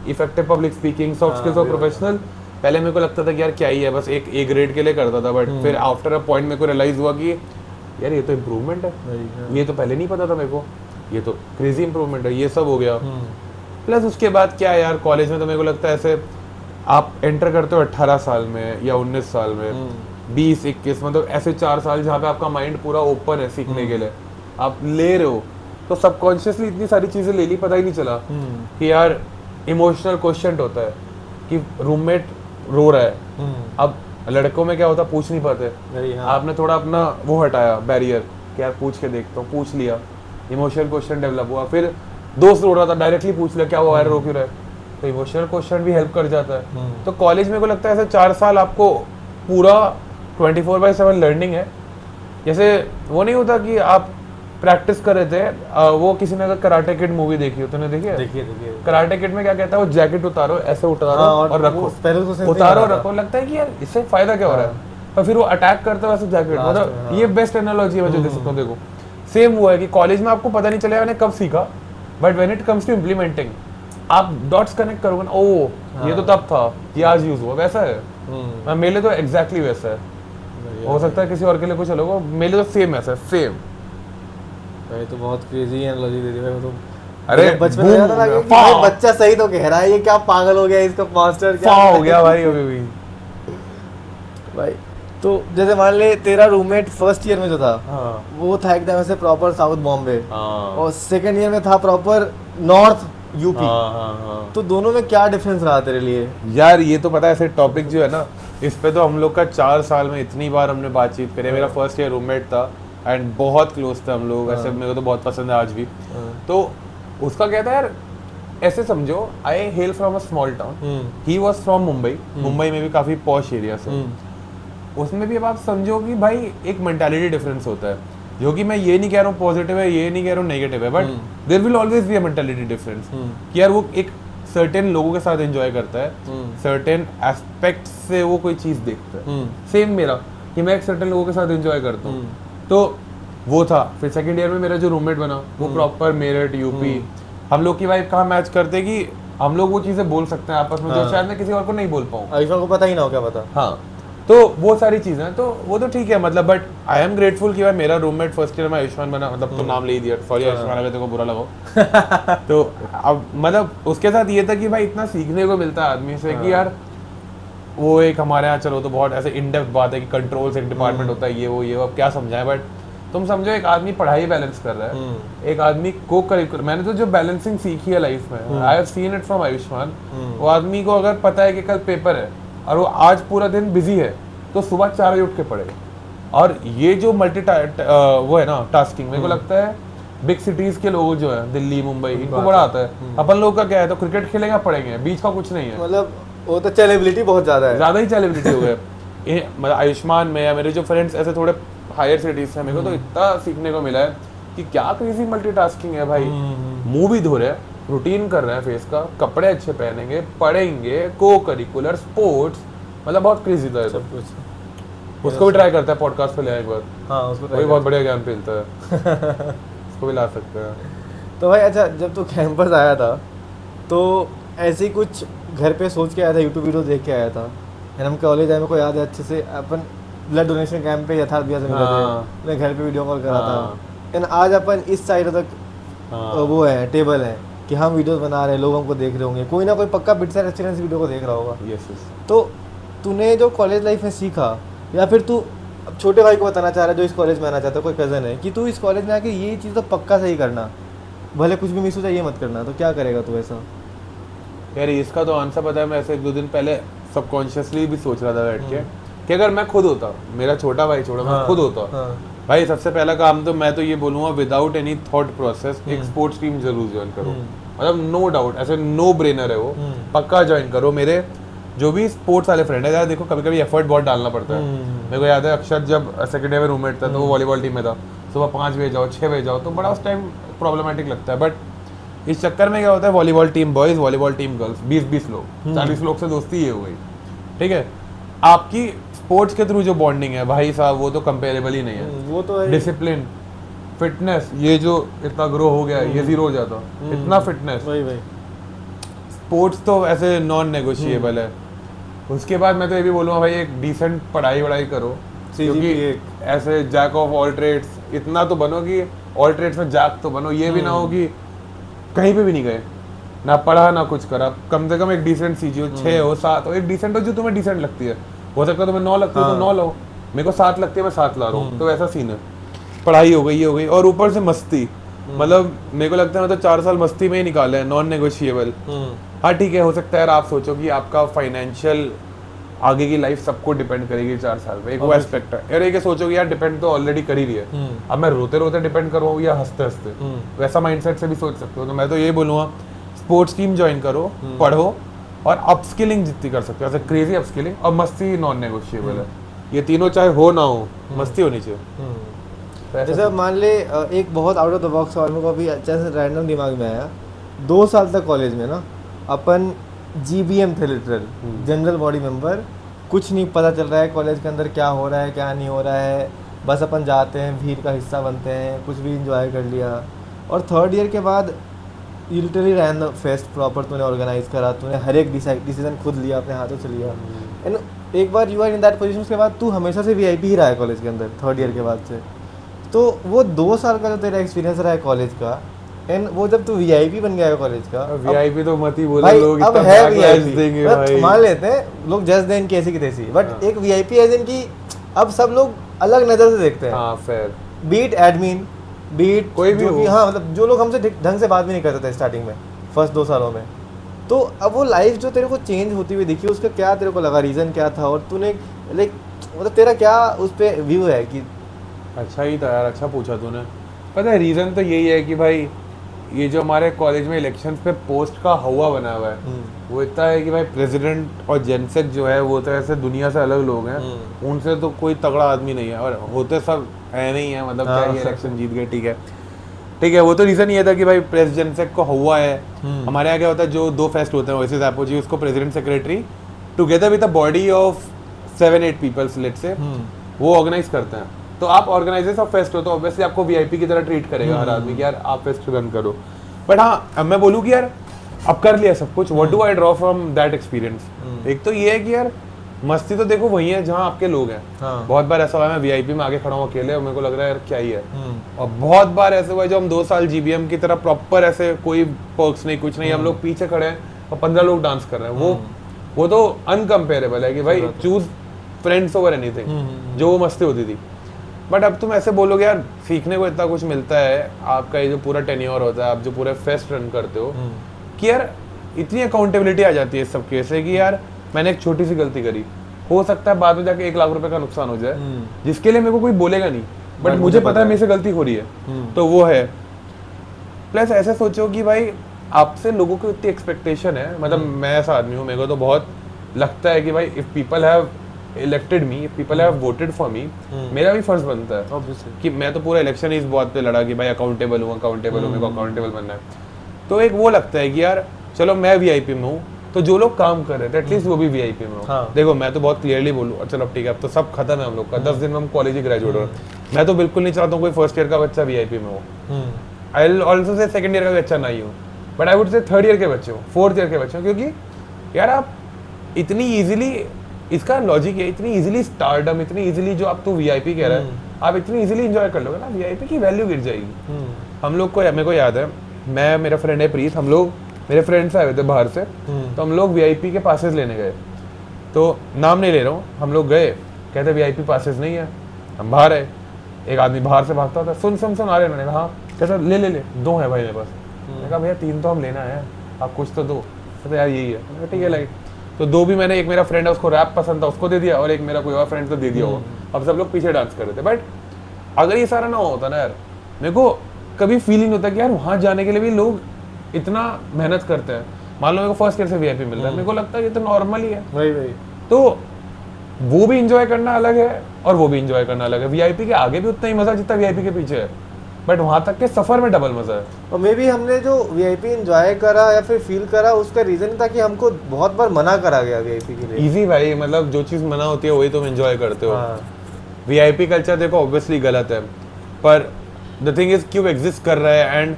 effective public speaking, soft skills और प्रोफेशनल। पहले मेरे को लगता था कि यार क्या ही है, बस एक ए ग्रेड के लिए करता था, बट फिर आफ्टर अ पॉइंट मेरे को रियलाइज हुआ कि यार ये तो इम्प्रूवमेंट है, ये तो पहले नहीं पता था मेरे को, ये तो क्रेजी इम्प्रूवमेंट है, ये सब हो गया। प्लस उसके बाद क्या है यार कॉलेज में तो मेरे को लगता है ऐसे आप एंटर करते हो 18 साल में या 19 साल में, 20-21 मतलब ऐसे 4 साल जहाँ पे आपका माइंड पूरा ओपन है सीखने के लिए, आप ले रहे हो, तो सबकॉन्शियसली इतनी सारी चीज़ें ले ली, पता ही नहीं चला कि यार इमोशनल क्वेश्चन होता है कि रूममेट रो रहा है। अब लड़कों में क्या होता है पूछ नहीं पाते, आपने थोड़ा अपना वो हटाया बैरियर कि यार पूछ के देखता हूँ, पूछ लिया, इमोशनल क्वेश्चन डेवलप हुआ। फिर दोस्त रो रहा था, डायरेक्टली पूछ लिया क्या हुआ यार रो क्यों रहा है, तो इमोशनल क्वेश्चन भी हेल्प कर जाता है। तो कॉलेज में को लगता है ऐसे 4 साल आपको पूरा 24/7 लर्निंग है। जैसे वो नहीं होता कि आप प्रैक्टिस कर रहे थे, वो किसी ने अगर कराटे किड मूवी देखी हो, तूने देखी है? देखिए कराटे किड में क्या कहता है, वो जैकेट उतारो, ऐसे उतारो और रखो, पहले उतारो और रखो, लगता है कि यार इससे फायदा क्या हो रहा है, पर फिर वो अटैक करता है वैसे जैकेट, मतलब ये बेस्ट एनालॉजी है मैं जो दे सकता हूँ। देखो सेम हुआ है कि कॉलेज में आपको पता नहीं चलेगा मैंने कब सीखा, but when it comes to implementing आप डॉट्स कनेक्ट करोगे ना, ओ ये तो तब था, ये आज यूज हुआ, वैसा है। मेरे लिए तो एग्जैक्टली वैसा है, हो सकता है किसी और के लिए कुछ अलग हो, मेरे लिए तो सेम ऐसा है, सेम। भाई तो बहुत क्रेजी एनालॉजी दे दी भाई, तो अरे बचपन में याद आ गया कि भाई बच्चा सही तो कह रहा है, ये क्या पागल हो गया, इसका मास्टर क्या हो गया भाई अभी भी भाई। तो जैसे मान ले तेरा रूममेट फर्स्ट ईयर में जो था, हाँ। वो था एकदम ऐसे प्रॉपर साउथ बॉम्बे, हाँ। और सेकंड ईयर में था प्रॉपर नॉर्थ यूपी। हाँ। तो दोनों में क्या डिफरेंस रहा तेरे लिए? यार ये तो पता है ऐसे टॉपिक जो है ना, इस पे तो हम लोग का 4 साल में इतनी बार हमने बातचीत करी। मेरा फर्स्ट ईयर रूममेट था एंड बहुत क्लोज थे हम लोग, ऐसे मेरे को तो बहुत पसंद है आज भी। तो उसका क्या था यार, ऐसे समझो I hail from a small town, he was from Mumbai, Mumbai में भी काफी पॉश एरिया से। उसमें भी अब आप समझो कि भाई एक मेंटालिटी डिफरेंस होता है, जो कि मैं ये नहीं कह रहा हूँ पॉजिटिव है, ये नहीं कह रहा हूँ नेगेटिव है, but there will always be a mentality difference कि यार वो एक सर्टेन लोगों के साथ एंजॉय करता है, सर्टेन एस्पेक्ट से वो कोई चीज देखता है। सेम मेरा कि मैं एक सर्टेन लोगों के साथ एंजॉय करता हूँ, तो वो था। फिर सेकंड ईयर में मेरा जो रूममेट बना वो प्रॉपर मेरठ यूपी, हम लोग की वाइफ कहाँ मैच करते कि हम लोग वो चीजें बोल सकते हैं आपस में, जो शायद मैं किसी और को नहीं बोल पाऊँ, आयुष्मान को पता ही ना हो क्या पता। हाँ, तो वो सारी चीजें, तो वो तो ठीक है मतलब, बट आई एम ग्रेटफुल कि भाई मेरा रूममेट फर्स्ट ईयर में आयुष्मान बना, मतलब तो नाम ले ही दिया, सॉरी आयुष्मान अगर तेरे को बुरा लगा तो अब मतलब उसके साथ ये था कि भाई इतना सीखने को मिलता है आदमी से कि यार वो एक हमारे यहाँ चलो तो बहुत ऐसे इन डेप्थ बात है कि कंट्रोल से एक डिपार्टमेंट होता है, ये वो अब क्या समझाएं, बट तुम समझो एक आदमी पढ़ाई बैलेंस कर रहा है, एक आदमी को करिकुलर, मैंने तो जो बैलेंसिंग सीखी है लाइफ में, I have seen it from Ayushman. वो आदमी को अगर पता है कि कल पेपर है और वो आज पूरा दिन बिजी है, तो सुबह 4 बजे उठ के पढ़ेगा, और ये जो वो है ना टास्किंग, मेरे को लगता है बिग सिटीज के लोग जो है दिल्ली मुंबई इनको बड़ा आता है। अपन लोग का क्या है, तो क्रिकेट खेलेंगे पढ़ेंगे, बीच का कुछ नहीं है। मतलब वो तो चैलेबिलिटी बहुत ज़्यादा है, ज़्यादा ही चैलेबिलिटी हो गए। मतलब आयुष्मान में या मेरे जो फ्रेंड्स ऐसे थोड़े हायर सिटीज हैं, मेरे को तो इतना सीखने को मिला है कि क्या क्रेजी मल्टीटास्किंग है भाई। मुंह भी धो रहे हैं, रूटीन कर रहे हैं फेस का, कपड़े अच्छे पहनेंगे, पढ़ेंगे, को करिकुलर स्पोर्ट्स, मतलब बहुत क्रेजी था ये सब कुछ। उसको भी ट्राई करता है पॉडकास्ट पे ले एक बार। हाँ उसको वही बहुत बढ़िया ज्ञान फैलता है। उसको भी ला सकते हैं। तो भाई अच्छा, जब तू कैंपस आया था तो ऐसे ही कुछ घर पे सोच के आया था, यूट्यूब वीडियो देख के आया था? हम कॉलेज आए, मेरे को याद है अच्छे से, अपन ब्लड डोनेशन कैंप पे यथार्थ भैया से मिले थे, मैं घर पे वीडियो कॉल करा था। एंड आज अपन इस साइड तक वो है, टेबल है कि हम वीडियोस बना रहे हैं, लोगों को देख रहे होंगे, कोई ना कोई पक्का बिटसेट एक्सपीरियंस वीडियो को देख रहा होगा। यस। तो तूने जो कॉलेज लाइफ में सीखा, या फिर तू अब छोटे भाई को बताना चाह रहा है जो इस कॉलेज में आना चाहता है, कोई कज़न है, कि तू इस कॉलेज में आके ये चीज़ तो पक्का सही करना, भले कुछ भी मिस हो जाए ये मत करना, तो क्या करेगा तू ऐसा? यार इसका तो आंसर पता है, मैं ऐसे 1-2 दिन पहले सबकॉन्शियसली भी सोच रहा था बैठ के कि अगर मैं खुद होता, मेरा छोटा भाई छोड़ा, मैं खुद होता, भाई सबसे पहला काम तो मैं तो ये बोलूँगा विदाउट एनी थॉट प्रोसेस एक स्पोर्ट्स टीम जरूर ज्वाइन करो। मतलब नो डाउट, ऐसे नो ब्रेनर है वो, पक्का ज्वाइन करो। मेरे जो भी स्पोर्ट्स वाले फ्रेंड है यार, देखो कभी कभी एफर्ट बहुत डालना पड़ता है। मेरे को याद है अक्षर जब सेकेंड ईयर में रूममेट था तो वो वॉलीबॉल टीम में था, सुबह 5 बजे जाओ 6 बजे जाओ, तो बड़ा उस टाइम प्रॉब्लमेटिक लगता है। बट इस चक्कर में क्या होता है, volleyball team boys, volleyball team girls, 20-20 लोग, 40 लोग से दोस्ती ये हो गई, ठीक है। आपकी स्पोर्ट्स के थ्रू जो बॉन्डिंग है भाई साहब, वो तो कंपेरेबल ही नहीं है। वो तो है। डिसिप्लिन, फिटनेस, ये जो इतना ग्रो हो गया ये जीरो हो जाता, इतना फिटनेस। वही स्पोर्ट्स तो ऐसे नॉन नेगोशिएबल है। उसके बाद मैं तो ये भी बोलूँगा भाई एक डिसेंट पढ़ाई वढ़ाई करो, क्योंकि ऐसे जैक ऑफ ऑल ट्रेड्स इतना तो बनो कि ऑल ट्रेड्स में जैक तो बनो, ये भी ना हो कि कहीं पे भी नहीं गए, ना पढ़ा ना कुछ करा। कम से कम एक डिसेंट सीजी हो, 6 हो 7 हो, एक डिसेंट हो जो तुम्हें डिसेंट लगती है। हो सकता है तुम्हें 9 लगती है तो 9 लो, मेरे को 7 लगती है मैं 7 ला रहा हूँ, तो ऐसा सीन है। पढ़ाई हो गई, ये हो गई, और ऊपर से मस्ती, मतलब मेरे को लगता है मैं तो 4 साल मस्ती में ही निकाले हैं, नॉन नेगोशिएबल। हाँ ठीक है, हो सकता है यार आप सोचो कि आपका फाइनेंशियल आगे की लाइफ सबको डिपेंड करेगी 4 साल में, एक वो एस्पेक्ट है। यार ये सोचो कि यार डिपेंड तो ऑलरेडी कर ही रही है, अब मैं रोते रोते डिपेंड करूँ या हंसते हंसते, वैसा माइंडसेट से भी सोच सकते हो। तो मैं तो ये बोलूँगा स्पोर्ट्स टीम ज्वाइन करो, पढ़ो, और अपस्किलिंग जितनी कर सकते हो, ऐसे क्रेजी अपस्किलिंग, और मस्ती नॉन नेगोशिएबल है। ये तीनों चाहे हो ना हो, मस्ती होनी चाहिए। जैसे मान ले एक बहुत आउट ऑफ द बॉक्स सवाल मेरे को अभी जैसे रैंडम दिमाग में आया, 2 साल तक कॉलेज में ना अपन GBM थे, लिटरल जनरल बॉडी मेंबर, कुछ नहीं पता चल रहा है कॉलेज के अंदर क्या हो रहा है क्या नहीं हो रहा है, बस अपन जाते हैं, भीड़ का हिस्सा बनते हैं, कुछ भी इंजॉय कर लिया। और 3rd ईयर के बाद you literally rain the fest proper, तूने ऑर्गेनाइज करा, तूने हर एक डिसीजन खुद लिया, अपने हाथों से लिया। एंड एक बार you are in that position, उसके बाद तू हमेशा से VIP ही रहा है कॉलेज के अंदर 3rd ईयर के बाद से। तो वो 2 साल का जो तेरा एक्सपीरियंस रहा है कॉलेज का, एंड वो जब तू VIP बन गया है कॉलेज का, VIP तो मत ही बोलो, भाई लोग अब इतना है backlash VIP, देंगे भाई। मान लेते हैं लोग जज दें कैसी की तैसी, बट एक VIP एज इन की अब सब लोग अलग नज़र से देखते हैं। हाँ फेयर, बीट एडमिन, बीट कोई भी हो, हाँ मतलब जो लोग हमसे ढंग से बात भी नहीं करते थे स्टार्टिंग में, फर्स्ट 2 सालों में। तो अब वो लाइफ जो तेरे को चेंज होती हुई दिखी, उसका क्या तेरे को लगा, रीज़न क्या था, और तूने लाइक मतलब तेरा क्या उस पर व्यू है कि? अच्छा ही था यार, अच्छा पूछा तूने। पता है रीज़न तो यही है कि भाई ये जो हमारे कॉलेज में इलेक्शंस पे पोस्ट का हवा बना हुआ है, वो इतना है कि भाई प्रेसिडेंट और जेनसेक जो है वो तो ऐसे दुनिया से अलग लोग हैं, उनसे तो कोई तगड़ा आदमी नहीं है, और होते सब ऐसे ही है, मतलब क्या ये इलेक्शन जीत गए, ठीक है। वो तो रीज़न ये था कि भाई प्रेसिडेंट जेनसेक को हुआ है। हमारे यहाँ क्या होता है, जो 2 फेस्ट होते हैं ओएसिस एपोजी, उसको president secretary together with a body of 7-8 peoples let's say वो ऑर्गेनाइज करते हैं। तो आप ऑर्गेनाइजर्स ऑफ फेस्ट हो तो ऑब्वियसली आपको VIP की तरह ट्रीट करेगा हर आदमी कि यार आप फेस्ट रन करो। बट हाँ, अब मैं बोलूँ कि यार अब कर लिया सब कुछ, what do I draw from that experience? एक तो ये है कि यार मस्ती तो देखो वही है जहाँ आपके लोग हैं। बहुत बार ऐसा हुआ है मैं VIP में आगे खड़ा हूँ अकेले और मेरे को लग रहा है यार क्या ही है, और बहुत बार ऐसे हुआ है जो हम 2 साल GBM की तरह प्रॉपर ऐसे कोई पर्क्स नहीं कुछ नहीं, हम लोग पीछे खड़े हैं और 15 लोग डांस कर रहे हैं। वो तो अनकम्पेरेबल है कि भाई चूज फ्रेंड्स ओवर एनीथिंग, जो वो मस्ती होती थी। बट अब तुम ऐसे बोलोगे यार सीखने को इतना कुछ मिलता है, आपका ये जो पूरा टेन्योर होता है, आप जो पूरे फेस्ट रन करते हो, कि यार इतनी अकाउंटेबिलिटी आ जाती है इस सब केस से कि यार मैंने एक छोटी सी गलती करी, हो सकता है बाद में जाके 1 लाख रुपए का नुकसान हो जाए, जिसके लिए मेरे को कोई बोलेगा नहीं, बट मुझे पता है मेरे से गलती हो रही है, तो वो है। प्लस ऐसे सोचो कि भाई आपसे लोगों की इतनी एक्सपेक्टेशन है, मतलब मैं ऐसा आदमी हूँ, मेरे को तो बहुत लगता है कि भाई if people have elected me, if people have voted for me, मेरा भी फर्ज बनता है कि मैं तो पूरा इलेक्शन इस बात पे लड़ा कि भाई अकाउंटेबल हूँ, मेरे को अकाउंटेबल बनना है। तो एक वो लगता है कि यार चलो मैं वीआईपी में हूँ, तो जो लोग काम कर रहे थे एटलीस्ट वो भी वीआईपी में हो। हाँ। देखो मैं तो बहुत क्लियरली बोलूँ, चलो अब ठीक है, अब तो सब खत्म है हम लोग का, 10 दिन में हम कॉलेज ही ग्रेजुएट हो रहे हैं। मैं तो बिल्कुल नहीं चाहता हूँ कोई फर्स्ट ईयर का बच्चा वीआईपी में हो। I will also say second year का भी अच्छा नहीं हो, but I would say third year के बच्चे हो, फोर्थ ईयर के बच्चे हो, क्योंकि यार आप इतनी इजीली, इसका लॉजिक है, इतनी इजीली स्टारडम, इतनी इजीली जो आप तो वीआईपी कह रहे हैं, आप इतनी इजीली एंजॉय कर लोगे ना, वीआईपी की वैल्यू गिर जाएगी। हम लोग को, मेरे को याद है, मैं, मेरा फ्रेंड है प्रीत, हम लोग, मेरे फ्रेंड्स आए हुए थे बाहर से, तो हम लोग वीआईपी के पासेस लेने गए। तो नाम नहीं ले रहा हूँ, हम लोग गए, कहते वीआईपी पासेस नहीं है। हम बाहर आए, एक आदमी बाहर से भागता था, सुन सुन सुन आ रहे, मैंने कहा हाँ, कहता ले ले ले, 2 है भाई मेरे पास। मैंने कहा भैया 3 तो हम लेना है, आप कुछ तो दो। कहते यार यही है। मैंने कहा ठीक है लाइक, तो 2 भी मैंने, एक मेरा फ्रेंड है उसको रैप पसंद था उसको दे दिया, और एक मेरा कोई और फ्रेंड तो दे दिया होगा। अब सब लोग पीछे डांस कर रहे थे। बट अगर ये सारा ना होता ना यार, मेरे को कभी फीलिंग होता कि यार वहाँ जाने के लिए भी लोग इतना मेहनत करते हैं। मान लो मेरे को फर्स्ट ईयर से वीआईपी मिल रहा है, मेरे को लगता है ये तो नॉर्मल ही है। वही तो वो भी इंजॉय करना अलग है और वो भी इंजॉय करना अलग है। वीआईपी के आगे भी उतना ही मजा जितना वीआईपी के पीछे है, बट वहां तक के सफर में डबल मजा है। और मे भी हमने जो वीआईपी एंजॉय करा या फिर फील करा, उसका रीजन था कि हमको बहुत बार मना करा गया वीआईपी के लिए। इजी भाई, मतलब जो चीज मना होती है वही तुम एंजॉय करते हो। हाँ। वीआईपी कल्चर देखो ऑब्वियसली गलत है, पर द थिंग इज क्यों एग्जिस्ट कर रहा है, एंड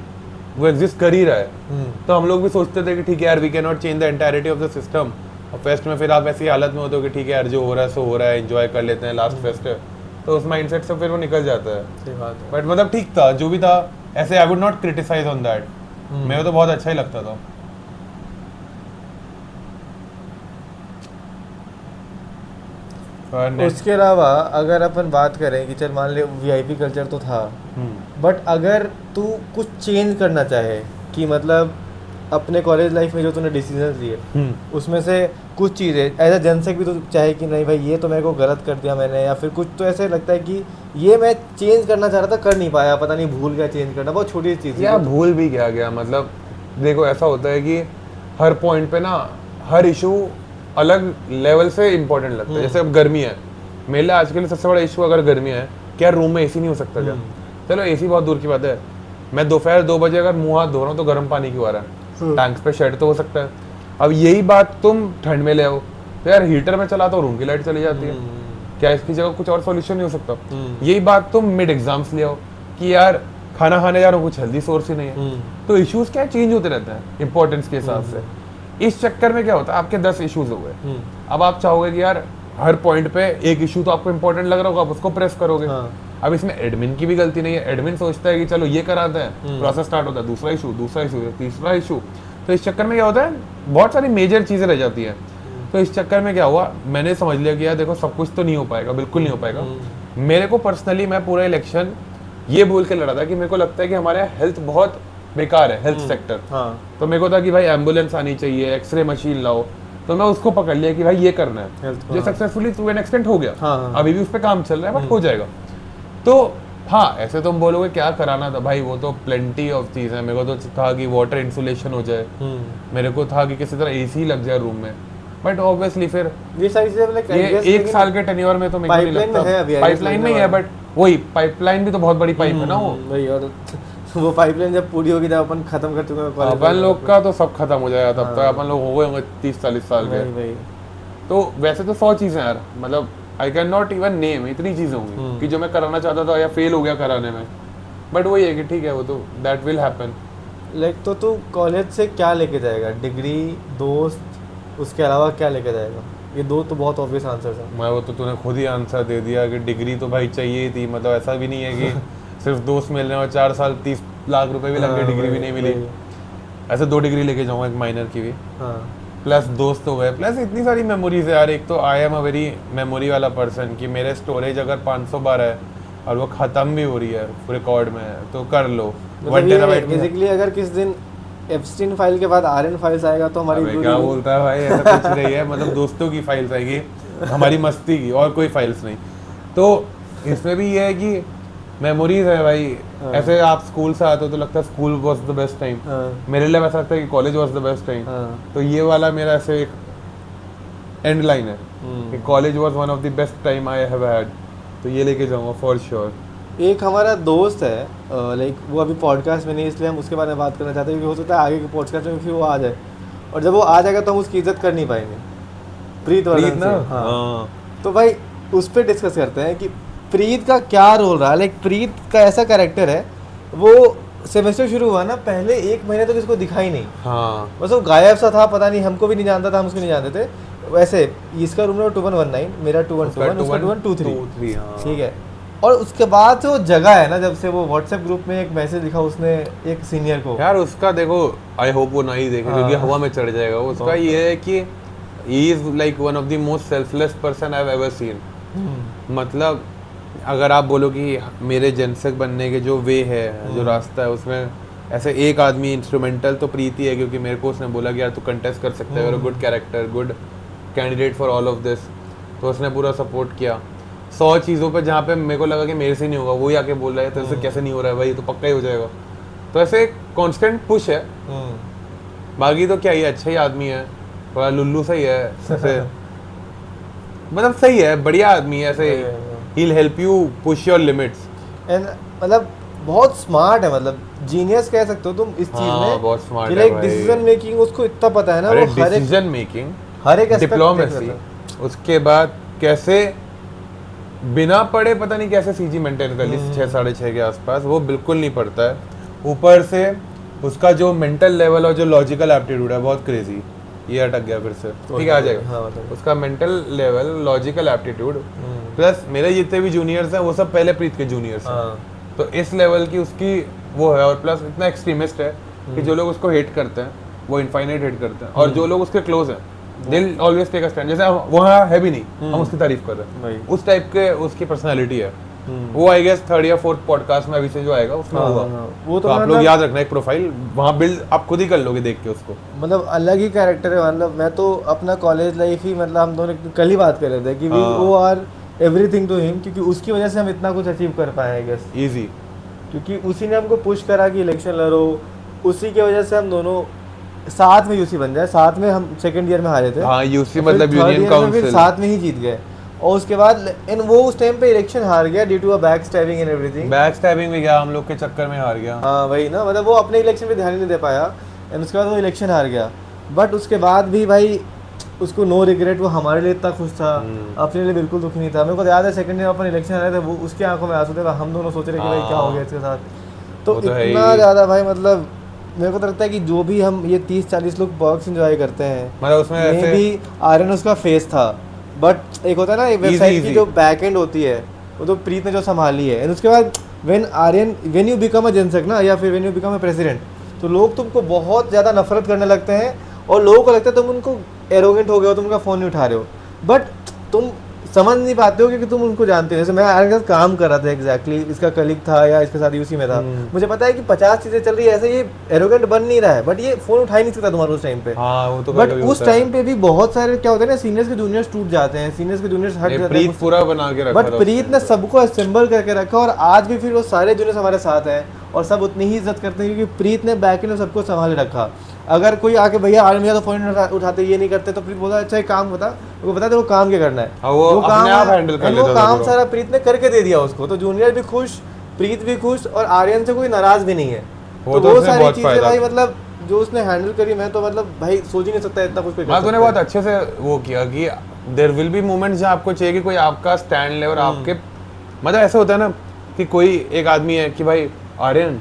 वो एग्जिस्ट कर ही रहा है। तो हम लोग भी सोचते थे कि ठीक है यार, we can not change the entirety of the system. और फेस्ट में फिर आप ऐसी हालत में होते हो कि ठीक है यार, जो हो रहा है सो हो रहा है, एंजॉय कर लेते हैं, लास्ट फेस्ट है, तो उस माइंडसेट से फिर वो निकल जाता है। सही बात है। बट मतलब ठीक था जो भी था, ऐसे I would not criticise on that, मेरे को तो बहुत अच्छा ही लगता था। उसके अलावा अगर अपन बात करें कि चल मान ले वीआईपी कल्चर तो था, बट अगर तू कुछ चेंज करना चाहे कि मतलब अपने कॉलेज लाइफ में जो तूने डिसीजन लिए उसमें से कुछ चीज़ें एज अ जनसेक भी तो चाहे कि नहीं भाई ये तो मेरे को गलत कर दिया मैंने, या फिर कुछ तो ऐसे लगता है कि ये मैं चेंज करना चाह रहा था कर नहीं पाया, पता नहीं भूल गया चेंज करना, बहुत छोटी चीज़ या भूल भी क्या गया। मतलब देखो ऐसा होता है कि हर पॉइंट पे ना हर इशू अलग लेवल से इम्पोर्टेंट लगता है। जैसे अब गर्मी है, मेरे लिए आज के लिए सबसे बड़ा इशू अगर गर्मी है, क्या रूम में एसी नहीं हो सकता क्या? चलो एसी बहुत दूर की बात है, मैं दोपहर 2 बजे अगर मुंह हाथ धो रहा हूँ तो गर्म पानी क्यों आ रहा है? टैंक्स पे शेड तो हो सकता है। अब यही बात तुम ठंड में ले आओ तो यार हीटर में चलाता हूँ रूम की लाइट चली जाती है, क्या इसकी जगह कुछ और सॉल्यूशन नहीं हो सकता? यही बात तुम मिड एग्जाम्स ले आओ कि यार खाना खाने जा रहा हूँ, कुछ हेल्दी सोर्स ही नहीं है। तो इश्यूज क्या चेंज होते रहते हैं इंपॉर्टेंस के हिसाब से। इस चक्कर में क्या होता है, आपके 10 इश्यूज हो गए। अब आप चाहोगे कि यार हर पॉइंट पे एक इशू तो आपको इंपॉर्टेंट लग रहा होगा, आप उसको प्रेस करोगे। अब इसमें एडमिन की भी गलती नहीं है, एडमिन सोचता है कि चलो ये कराते हैं, प्रोसेस स्टार्ट होता है, दूसरा इशू, तीसरा इशू। तो इस चक्कर में क्या होता है, बहुत सारी मेजर चीजें रह जाती हैं। तो इस चक्कर में क्या हुआ, मैंने समझ लिया कि यार देखो सब कुछ तो नहीं हो पाएगा, बिल्कुल नहीं हो पाएगा। मेरे को पर्सनली, मैं पूरा इलेक्शन ये बोल के लड़ा था कि मेरे को लगता है कि हमारे यहाँ हेल्थ बहुत बेकार है, हेल्थ सेक्टर। तो मेरे को था कि भाई एम्बुलेंस आनी चाहिए, एक्सरे मशीन लाओ, तो मैं उसको पकड़ लिया कि भाई ये करना है, जो सक्सेसफुली टू एन एक्सटेंट हो गया। अभी भी उस पर काम चल रहा है बट हो जाएगा। तो हाँ, ऐसे तुम बोलोगे क्या कराना था भाई, वो तो प्लेंटी ऑफ चीज है। मेरे को तो था कि वाटर इंसुलेशन हो जाए, मेरे को था कि किसी तरह एसी लग जाए रूम में, बट ऑब्वियसली फिर ये सारी चीजें ये 1 साल के टेन्योर में तो मेरे को नहीं लगता पाइपलाइन नहीं है, बट वही पाइपलाइन भी तो बहुत बड़ी पाइप है ना वो भाई। और वो पाइपलाइन जब पूरी होगी, जब अपन खत्म कर चुके हैं अपन लोग का तो सब खत्म हो जाएगा तब तक। अपन लोग हो गए होंगे 30-40 साल के। तो वैसे तो 100 चीजें यार, मतलब I can not even name, इतनी चीजें होंगी कि जो मैं कराना चाहता था या फेल हो गया कराने में। बट वही है कि ठीक है, वो तो दैट विल हैपन। लाइक तो तू कॉलेज से क्या लेके जाएगा, डिग्री, दोस्त, उसके अलावा क्या लेके जाएगा? ये 2 तो बहुत ऑब्वियस आंसर है। मैं वो तो तूने खुद ही आंसर दे दिया कि डिग्री तो भाई चाहिए ही थी। मतलब ऐसा भी नहीं है कि सिर्फ दोस्त मिल रहे हैं और 4 साल 30 लाख रुपए भी लग गए, डिग्री भी नहीं मिली। ऐसे 2 डिग्री लेके जाऊंगा, एक माइनर की भी, प्लस दोस्त हो गए, प्लस इतनी सारी मेमोरीज है यार। एक तो I am a very memory वाला पर्सन कि मेरे स्टोरेज अगर 500 बार है और वो खत्म भी हो रही है रिकॉर्ड में, तो कर लो 1 टेराबाइट। बेसिकली अगर किस दिन एप्स्टीन फाइल के बाद आरएन फाइल्स आएगा तो हमारी क्या बोलता है भाई, ऐसा कुछ नहीं है। मतलब दोस्तों की फाइल्स आएगी, हमारी मस्ती की, और कोई फाइल्स नहीं। तो इसमें भी ये है कि मेमोरीज है भाई। हाँ। ऐसे आप स्कूल से आते हो तो लगता है school was the best time, हाँ। मेरे लिए वैसा लगता है कि college was the best time. हाँ। तो ये वाला मेरा ऐसे एक एंड लाइन है हम्म। कि college was one of the best time I have had, तो ये लेके जाऊंगा फॉर श्योर। एक हमारा दोस्त है, लाइक वो अभी पॉडकास्ट में नहीं, इसलिए हम उसके बारे में बात करना चाहते हैं, क्योंकि हो सकता है आगे के पॉडकास्ट में फिर वो आ जाए, और जब वो आ जाएगा तो हम उसकी इज्जत कर नहीं पाएंगे। प्रीत वर्धन ना, से। हाँ। तो भाई उस पर डिस्कस करते हैं कि प्रीत का क्या रोल रहा है। लाइक प्रीत का ऐसा कैरेक्टर है, वो सेमेस्टर शुरू हुआ ना, पहले 1 महीने तो किसको दिखा ही नहीं। हाँ बस वो गायब सा था, पता नहीं, हमको भी नहीं जानता था, हम उसको नहीं जानते थे। वैसे इसका रूम नंबर 2119, मेरा 2121, उसका 2123। हाँ। ठीक है। और उसके बाद से वो जगह है ना, जब से वो व्हाट्सएप ग्रुप में एक मैसेज लिखा उसने एक सीनियर को। यार उसका देखो, आई होप वो ना ही देखे क्योंकि हाँ। हवा में चढ़ जाएगा। उसका ये है कि he is like one of the most selfless person I have ever seen. मतलब अगर आप बोलो कि मेरे जनसक बनने के जो वे है, जो रास्ता है, उसमें ऐसे एक आदमी इंस्ट्रूमेंटल तो प्रीति है, क्योंकि मेरे को उसने बोला कि यार तू कंटेस्ट कर सकता है, good character, good candidate for all of this, तो उसने पूरा सपोर्ट किया। 100 चीज़ों पे जहाँ पे मेरे को लगा कि मेरे से नहीं होगा, वही आके बोल रहा है तो इससे कैसे नहीं हो रहा है भाई, तो पक्का ही हो जाएगा। तो ऐसे कांस्टेंट पुश है। बाकी तो क्या, ये अच्छा ही आदमी है, थोड़ा लुल्लू सही है ऐसे मतलब सही है, बढ़िया आदमी है ऐसे। he'll help you push your limits। And मतलब बहुत स्मार्ट है, मतलब जीनियस कह सकते हो तुम इस चीज हाँ, में। बहुत smart है लाइक भाई। डिसीजन मेकिंग उसको इतना पता है ना, अरे वो डिसीजन मेकिंग, हर एक aspect डिप्लोमेसी, देख लेता उसके बाद कैसे बिना पढ़े पता नहीं कैसे सीजी मेंटेन कर ली 6 साढ़े 6 के आसपास, वो बिल्कुल नहीं पढ़ता है। ऊपर से उसका जो मेंटल लेवल और जो लॉजिकल एप्टीट्यूड है बहुत क्रेजी। ये अटक गया फिर से, ठीक है आ जाएगा। हाँ, बताइए। उसका mental level, logical aptitude, plus मेरे जितने भी जूनियर्स हैं वो सब पहले प्रीत के जूनियर्स हैं। हाँ। तो इस लेवल की उसकी वो है, और प्लस इतना एक्सट्रीमिस्ट है कि जो लोग उसको हेट करते हैं वो इनफाइनाइट हेट करते हैं, और जो लोग उसके क्लोज हैं दिल ऑलवेज टेक अ स्टैंड। जैसे वहाँ है भी नहीं, हम उसकी तारीफ कर रहे हैं, उस टाइप के उसकी पर्सनालिटी है। वो आई गेस 3rd या 4th पॉडकास्ट में अभी से जो आएगा उसमें होगा। वो तो आप लोग याद रखना, एक प्रोफाइल वहाँ बिल्ड आप खुद ही कर लोगे देख के उसको। मतलब अलग ही कैरेक्टर है। मतलब मैं तो अपना कॉलेज लाइफ ही, मतलब हम दोनों कल ही बात कर रहे थे कि वो आर एवरीथिंग टू हिम, क्योंकि उसकी वजह से हम इतना कुछ अचीव कर पाए आई गेस। इजी, क्योंकि उसी ने हमको पुश करा कि इलेक्शन लड़ो, उसी की वजह से हम दोनों साथ में यूसी बन जाए। साथ में हम सेकंड ईयर में हारे थे। हाँ यूसी फिर मतलब third यूनियन year में फिर काउंसिल। साथ में ही जीत गए। और उसके बाद इन वो उस टाइम पे इलेक्शन हार गया due to a back stabbing and everything. Back stabbing में गया, हम लोग के चक्कर में हार गया। हाँ वही ना, मतलब वो अपने इलेक्शन पे ध्यान ही नहीं दे पाया, एंड उसके बाद वो इलेक्शन हार गया। बट उसके बाद भी भाई उसको नो रिग्रेट, वो हमारे लिए इतना खुश था, अपने लिए बिल्कुल दुखी नहीं था। मेरे को याद है सेकंड ईयर अपन इलेक्शन आ रहे थे, वो उसकी आंखों में आंसू थे, हम दोनों सोच रहे कि भाई क्या हो गया इसके साथ। तो वो तो है इतना ही। ज़्यादा भाई, मतलब मेरे को तो लगता है कि जो भी हम ये 30-40 लोग बॉक्स एंजॉय करते हैं, मतलब उसमें ऐसे भी आर्यन उसका फेस था। बट एक होता है ना वेबसाइट की जो बैक एंड होती है, वो तो प्रीत ने जो संभाली है। एंड उसके बाद व्हेन यू बिकम अ जनसक ना, या फिर when you become a president, तो लोग तुमको बहुत ज़्यादा नफरत करने लगते हैं, और लोगों को लगता है तुम उनको एरोगेंट हो गए हो, तुम उनका फ़ोन नहीं उठा रहे हो। बट तुम समझ नहीं पाते हो क्योंकि तुम उनको जानते हो। जैसे मैं आर्यन के साथ काम कर रहा था, एग्जैक्टली इसका कलीग था या इसके साथ यूसी में था, मुझे पता है कि 50 चीज़ें चल रही है, ऐसे ये एरोगेंट बन नहीं रहा है, बट ये फ़ोन उठा ही नहीं सकता तुम्हारा उस टाइम पे। हाँ वो तो बट कभी उस होता है। टाइम पे भी बहुत सारे क्या होता है ना, सीनियर्स के जूनियर्स टूट जाते हैं, सीनियर्स के जूनियर्स हट जाते प्रीत हैं। पूरा बना के रखा बट था प्रीत ने सबको असेंबल करके रखा, और आज भी फिर वो सारे जूनियर्स हमारे साथ हैं, और सब उतनी ही इज्जत करते हैं क्योंकि प्रीत ने बैक एंड में सबको संभाले रखा। अगर कोई आके भैया आर्यन भैया तो फोन उठाते, ये नहीं करते, तो प्रीत बोलता अच्छा एक काम बता, वो बता वो काम क्या करना है, हाँ, वो जो काम अपने आप है, हैंडल कर and लेता वो था काम पूरा। सारा प्रीत ने करके दे दिया उसको। तो जूनियर भी खुश, प्रीत भी खुश, और आर्यन से कोई नाराज भी नहीं है। वो तो तो वो उसने सारी बहुत चीजें फायदा भाई, मतलब जो उसने हैंडल करी, मैं तो मतलब भाई सोच ही नहीं सकता इतना कुछ हाँ तूने बहुत अच्छे से वो किया कि देयर विल बी मोमेंट्स जहाँ आपको चाहिए कि कोई आपका स्टैंड ले, और आपके मतलब ऐसा होता है ना कि कोई एक आदमी है कि भाई आर्यन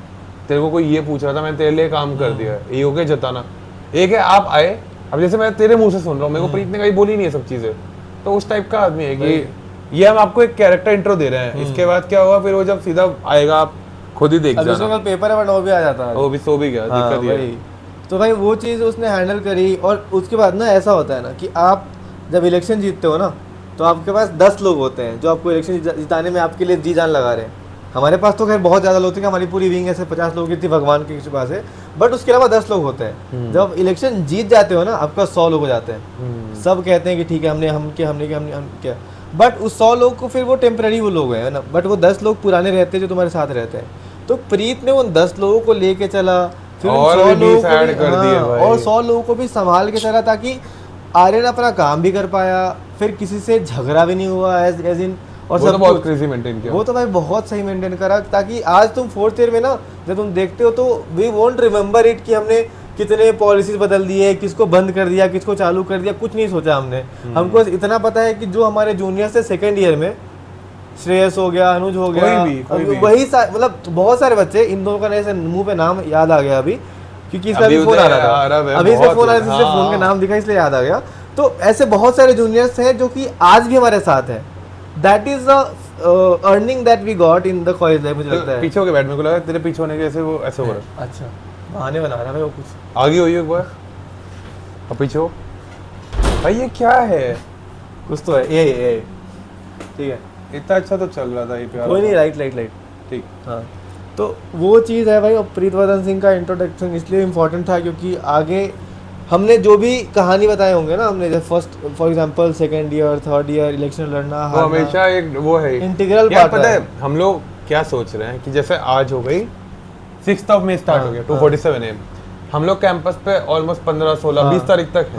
तेरे को कोई ये पूछ रहा था, मैंने तेरे लिए काम कर दिया है, ये हो के जताना। एक है आप आए, अब जैसे मैं तेरे मुंह से सुन रहा हूँ, मेरे को प्रीत ने कहीं बोली नहीं है सब चीजें, तो उस टाइप का आदमी है कि ये हम आपको एक कैरेक्टर इंट्रो दे रहे हैं, इसके बाद क्या होगा फिर वो जब सीधा आएगा आप खुद ही देख जाना। कल पेपर है बट वो भी आ जाता है, वो भी सो भी गया, हाँ, दिक्कत ये है। वही। तो भाई वो चीज़ उसने हैंडल करी। और उसके बाद ना ऐसा होता है ना कि आप जब इलेक्शन जीतते हो ना, तो आपके पास 10 लोग होते हैं जो आपको इलेक्शन जिताने में आपके लिए जी जान लगा रहे हैं। हमारे पास तो खैर बहुत ज़्यादा लोग थे कि हमारी पूरी विंग ऐसे 50 लोगों की थी भगवान की कृपा से, बट उसके अलावा 10 लोग होते हैं। जब इलेक्शन जीत जाते हो ना, आपका 100 लोग हो जाते हैं। सब कहते हैं कि ठीक है हम क्या, बट उस 100 लोग को फिर वो टेम्पररी वो लोग हैं ना, बट वो 10 लोग पुराने रहते हैं जो तुम्हारे साथ रहते हैं। तो प्रीत ने उन 10 लोगों को लेके चला, फिर उन और 100 भी लोगों को ऐड भी, कर दिए भाई। और 100 लोगों को भी संभाल के चला, ताकि आर्यन अपना काम भी कर पाया, फिर किसी से झगड़ा भी नहीं हुआ एज इन, और वो तो सब बहुत कुछ। क्रेजी मेंटेन किया। वो तो भाई बहुत सही मेंटेन करा, ताकि आज तुम 4th ईयर में ना जब तुम देखते हो तो वी वोंट रिमेम्बर इट कि हमने कितने पॉलिसीज बदल दिए, किसको बंद कर दिया, किसको चालू कर दिया, कुछ नहीं सोचा हमने। हमको इतना पता है कि जो हमारे जूनियर से 2nd ईयर में श्रेयस हो गया, अनुज हो गया, कोई भी। वही मतलब बहुत सारे बच्चे, इन दोनों का ऐसे मुंह पे नाम याद आ गया अभी, क्योंकि इसका भी फोन आ रहा था, अभी इसका फोन आ रहा था, फोन का नाम दिखा इसलिए याद आ गया। तो ऐसे बहुत सारे जूनियर्स हैं जो कि आज भी हमारे साथ हैं। That is the earning that we got in the college life, मुझे लगता है। पीछे होके बैठ, मेरे को लगा तेरे पीछे होने के ऐसे वो ऐसे हो रहा है। अच्छा, बहाने बना रहा है वो कुछ। आगे होइए एक बार, अब पीछे हो भाई, ये क्या है? कुछ तो है, ये ठीक है, इतना अच्छा तो चल रहा था ये प्यारा। कोई नहीं, राइट ठीक। हाँ, तो वो चीज़ है भाई। और प्रीतवर्धन सिंह का इंट्रोडक्शन इसलिए इम्पोर्टेंट था क्योंकि आगे हमने जो भी कहानी बताए होंगे ना, हमने जब first for example 2nd year 3rd year election लड़ना, वो हमेशा एक वो है इंटीग्रल यार। पार्ट पता है हम लोग क्या सोच रहे हैं कि जैसे आज हो गई 6th ऑफ मई स्टार्ट हो गया 2:47 AM, हम लोग कैंपस पे ऑलमोस्ट 15, 16, 20 तारीख तक है।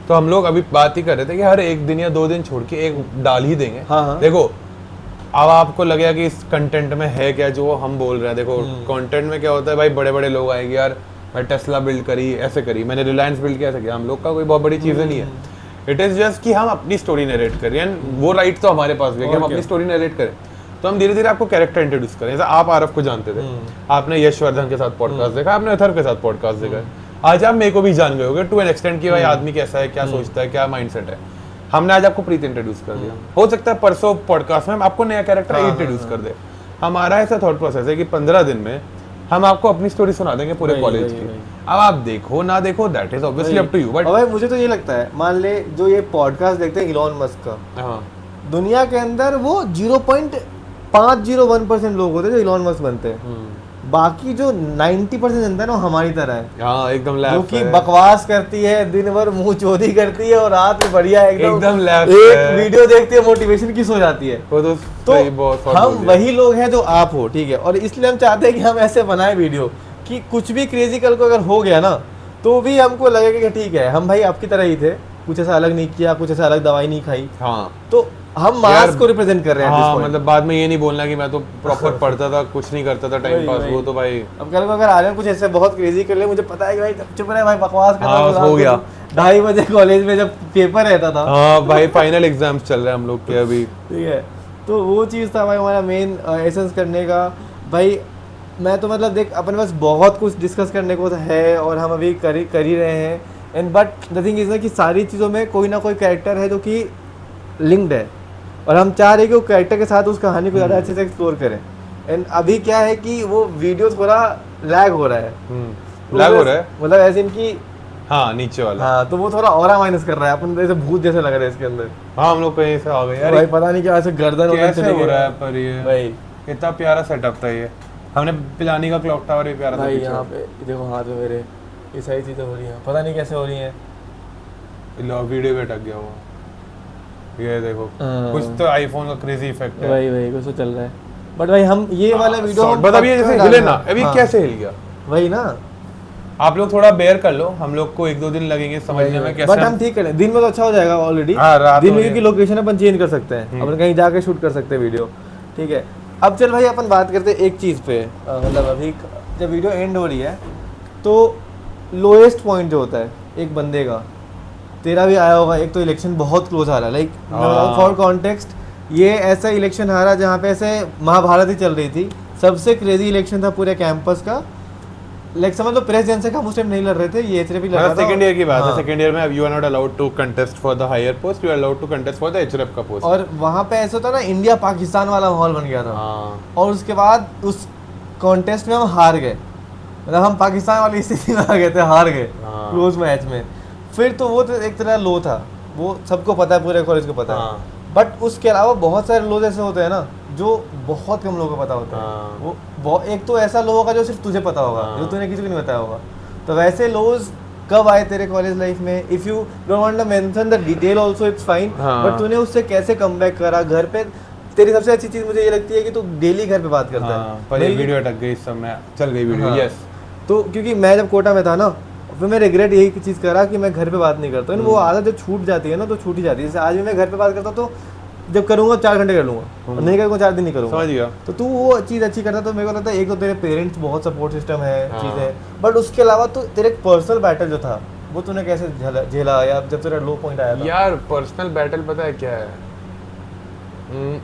तो हम लोग अभी बात ही कर रहे थे कि हर एक दिन या 2 दिन छोड़ के एक डाल ही देंगे। देखो अब आपको लगेगा कि इस कंटेंट में है क्या जो हम बोल रहे हैं। देखो कंटेंट में क्या होता है भाई, बड़े बड़े लोग आएंगे यार, मैं टेस्ला बिल्ड करी, ऐसे करी, मैंने रिलायंस बिल्ड किया, ऐसे किया। हम लोग का कोई बहुत बड़ी चीज़ें नहीं है। इट इज़ जस्ट कि हम अपनी स्टोरी नरेट करें, एंड वो राइट तो हमारे पास भी है कि हम अपनी स्टोरी नरेट करें। तो हम धीरे धीरे आपको कैरेक्टर इंट्रोड्यूस करें। जैसे आप आरफ को जानते थे, आपने यशवर्धन के साथ पॉडकास्ट देखा, आपने अथर्व के साथ पॉडकास्ट देखा, आज आप मेरे को भी जान गए होगे टू एन एक्सटेंट कि भाई आदमी कैसा है, क्या सोचता है, क्या माइंडसेट है। हमने आज आपको प्रीत इंट्रोड्यूस कर दिया, हो सकता है परसों पॉडकास्ट में हम आपको नया कैरेक्टर इंट्रोड्यूस कर दे। हमारा ऐसा थॉट प्रोसेस है कि 15 दिन में हम आपको अपनी स्टोरी सुना देंगे पूरे कॉलेज की। अब आप देखो ना देखो, that is obviously up to you. But भाई मुझे तो ये लगता है, मान ले जो ये पॉडकास्ट देखते हैं इलॉन मस्क का, हाँ, दुनिया के अंदर वो 0.501% लोग होते हैं जो इलॉन मस्क बनते हैं। बाकी जो 90% जनता है ना, हमारी तरह है। हाँ, एकदम जो लैप कि बकवास करती है, दिन भर मुंह चोरी करती है, और रात में बढ़िया एकदम लैप एक वीडियो देखती है, मोटिवेशन की सो जाती है। तो हम वही लोग हैं जो आप हो, ठीक है। और इसलिए हम चाहते हैं कि हम ऐसे बनाए वीडियो कि कुछ भी क्रेजी कल को अगर हो गया ना, तो भी हमको लगेगा कि ठीक है, हम भाई आपकी तरह ही थे, कुछ ऐसा अलग नहीं किया, कुछ ऐसा अलग दवाई नहीं खाई। हाँ, तो हम मास को रिप्रेजेंट कर रहे हैं। हाँ, मतलब बाद में ये नहीं बोलना कि मैं तो प्रॉपर पढ़ता था, कुछ नहीं करता था टाइम पास। वो तो भाई अब कल को अगर आर्यन कुछ ऐसे बहुत क्रेजी कर ले, मुझे पता है कि भाई चुप रहे भाई, बकवास कर हाँ, हो गया। 2:30 बजे कॉलेज में जब पेपर रहता था। हाँ भाई, फाइनल एग्जाम्स चल रहे हैं हम लोग के अभी, ठीक है। तो वो चीज़ था भाई हमारा मेन एसेंस करने का। भाई मैं तो मतलब देख, अपने पास बहुत कुछ डिस्कस करने को है और हम अभी कर ही रहे हैं। And but the thing is ना कि सारी चीज़ों में कोई ना कोई कैरेक्टर है जो कि लिंक्ड है, और हम चाह रहे हैं कि वो कैरेक्टर के साथ उस कहानी को ज़्यादा अच्छे से एक्सप्लोर करें। एंड अभी क्या है कि वो वीडियो थोड़ा लैग हो रहा है। लैग हो रहा है मतलब ऐसे इनकी, हाँ, नीचे वाला। हाँ, तो वो थोड़ा ऑरा माइनस कर रहा है, अपन जैसे भूत जैसे लग रहा है इसके अंदर। हाँ, हम लोग कहीं से आ गए यार, भाई पता नहीं क्या ऐसे गर्दन वगैरह कैसे चली हो गई रहा है। पर ये भाई, इतना प्यारा सेटअप था ये। हमने पिलानी का क्लॉक टावर भी प्यारा था भाई पीछे। यहाँ पे देखो हाथ में मेरे ये सारी चीज़ें हो रही हैं, पता नहीं कैसे हो रही हैं। वीडियो भी अटक गया हुआ, ये देखो कुछ तो आईफोन का क्रेजी इफेक्ट है। वही कुछ तो चल रहा है। बट भाई हम ये वाला वीडियो बट अब ये जैसे हिले ना, अभी कैसे हिल गया, वही ना। आप लोग थोड़ा बेयर कर लो, हम लोग को 1-2 दिन लगेंगे समझने में कैसे। बट हम ठीक करें, दिन में तो अच्छा हो जाएगा ऑलरेडी। रात दिन में क्योंकि लोकेशन अपन चेंज कर सकते हैं, अपन कहीं जाके शूट कर सकते हैं वीडियो, ठीक है। अब चल भाई अपन बात करते हैं एक चीज़ पे, मतलब अभी जब वीडियो एंड हो रही है तो लोएस्ट पॉइंट जो होता है एक बंदे का, तेरा भी आया होगा, एक तो इलेक्शन बहुत क्लोज आ रहा है। लाइक फॉर कॉन्टेक्स्ट, ये ऐसा इलेक्शन हारा जहाँ पे ऐसे महाभारत ही चल रही थी, सबसे क्रेजी इलेक्शन था पूरे कैंपस का। लाइक समझ लो प्रेस जनसे का उस टाइम नहीं लड़ रहे थे, ये भी लड़ रहा था। सेकंड ईयर की बात है, सेकंड ईयर में अब you are not allowed to contest for the higher post, you are allowed to contest for the एचरेफ का पोस्ट। और वहाँ पे ऐसा था ना, इंडिया पाकिस्तान वाला माहौल बन गया था। और उसके बाद उस कॉन्टेस्ट में हम हार गए, मतलब हम पाकिस्तान वाली स्थिति में आ गए थे, हार गए क्लोज मैच में। फिर तो वो तो एक तरह लो था, वो सबको पता है, पूरे कॉलेज को पता है। बट उसके अलावा बहुत सारे लोग ऐसे होते हैं ना जो बहुत कम लोगों को पता होता है। हाँ। वो एक तो ऐसा लोग होगा जो सिर्फ तुझे पता होगा, हाँ। जो तूने किसी को नहीं बताया होगा। तो वैसे लोग कब आए तेरे कॉलेज लाइफ में? If you don't want to mention the detail also it's fine, हाँ। बट तूने उससे कैसे कमबैक करा घर पे? तेरी सबसे अच्छी चीज मुझे ये लगती है कि तू डेली घर पे बात करता हाँ, है। पर ये मेरी- वीडियो अटक गई इस समय, चल गई वीडियो। हाँ। यस। तो क्योंकि मैं जब कोटा में था ना, फिर मैं रिग्रेट यही चीज़ करा कि मैं घर पे बात नहीं करता हूँ। वो आदत जब छूट जाती है ना तो छूट ही जाती है। जैसे आज भी मैं घर पे बात करता हूँ तो जब करूँगा 4 घंटे कर लूँगा, और नहीं करूँगा 4 दिन नहीं करूँगा। समझ गया। तो तू वो चीज़ अच्छी करता है। तो मेरे को लगता है एक तो तेरे पेरेंट्स बहुत सपोर्ट सिस्टम है, हाँ। चीज़ें, बट उसके अलावा तो तेरे पर्सनल बैटल जो था वो तूने कैसे झेला, या जब तेरा लो पॉइंट आया था? यार पर्सनल बैटल पता है क्या है?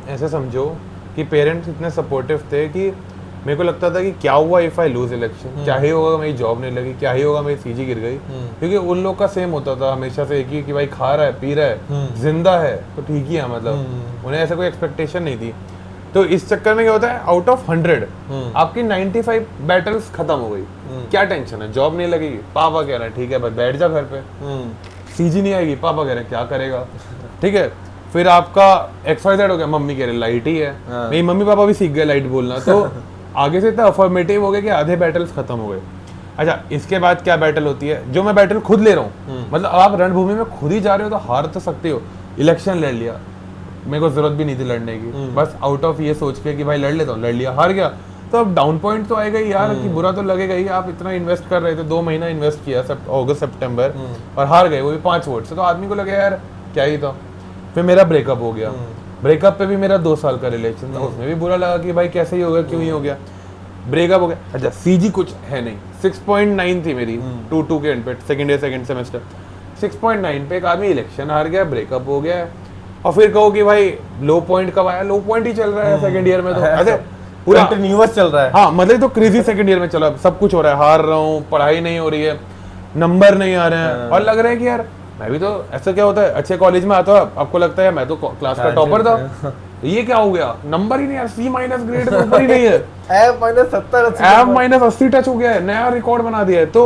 ऐसे समझो कि पेरेंट्स इतने सपोर्टिव थे कि मेरे को लगता था कि क्या हुआ इफ आई लूज इलेक्शन, क्या ही होगा मेरी जॉब नहीं लगी, क्या ही होगा मेरी सीजी गिर गई। क्योंकि उन लोग का सेम होता था हमेशा से एक ही कि भाई खा रहा है, पी रहा है, जिंदा है तो ठीक ही है, मतलब उन्हें ऐसा कोई एक्सपेक्टेशन नहीं थी। तो इस चक्कर में क्या होता है, आउट ऑफ 100 आपकी 95 बैटल्स खत्म हो गई। क्या टेंशन है, जॉब नहीं लगेगी, पापा कह रहे हैं ठीक है भाई बैठ जा घर पे, सीजी नहीं आएगी, पापा कह रहे हैं क्या करेगा, ठीक है। फिर आपका XYZ हो गया, मम्मी कह रहे लाइट ही है, मेरी मम्मी पापा भी सीख गए लाइट बोलना, तो आगे से इतना अफर्मेटिव हो गया कि आधे बैटल्स खत्म हो गए। अच्छा, इसके बाद क्या बैटल होती है, जो मैं बैटल खुद ले रहा हूँ, मतलब आप रणभूमि में खुद ही जा रहे हो तो हार तो सकते हो। इलेक्शन लड़ लिया, मेरे को जरूरत भी नहीं थी लड़ने की, बस आउट ऑफ ये सोच के कि भाई लड़ लेता हूँ, लड़ लिया, हार गया। तो अब डाउन पॉइंट तो आएगा ही यार, कि बुरा तो लगेगा ही। आप इतना इन्वेस्ट कर रहे थे, 2 महीना इन्वेस्ट किया, अगस्त सितंबर, और हार गए, वो भी 5 वोट से, तो आदमी को लगे यार क्या ही था। फिर मेरा ब्रेकअप हो गया, ब्रेकअप पे भी मेरा 2 साल का रिलेशन था, उसमें भी बुरा लगा कि भाई कैसे ही हो गया, क्यों ही हो गया, ब्रेकअप हो गया। अच्छा, सीजी कुछ है नहीं, 6.9 थी मेरी 2 के एंड पे, सेकंड सेमेस्टर 6.9 पे एक आदमी इलेक्शन हार गया, ब्रेकअप हो गया, और फिर कहो कि भाई लो पॉइंट कब आया, लो पॉइंट ही चल रहा है सेकंड ईयर में, तो ऐसे पूरा कंटिन्यूअस चल रहा है। हाँ, मतलब तो क्रेजी सेकंड ईयर में चला, सब कुछ हो रहा है, हार रहा हूँ, पढ़ाई नहीं हो रही है, नंबर नहीं आ रहे हैं, और लग रहा है कि यार मैं भी तो, ऐसा क्या होता है अच्छे कॉलेज में आता है, आपको लगता है मैं तो क्लास का टॉपर था, ये क्या हो गया, नंबर ही नहीं यार, C- ग्रेड तो ऊपर ही नहीं है, F-80 टच हो गया है, नया रिकॉर्ड बना दिया है। तो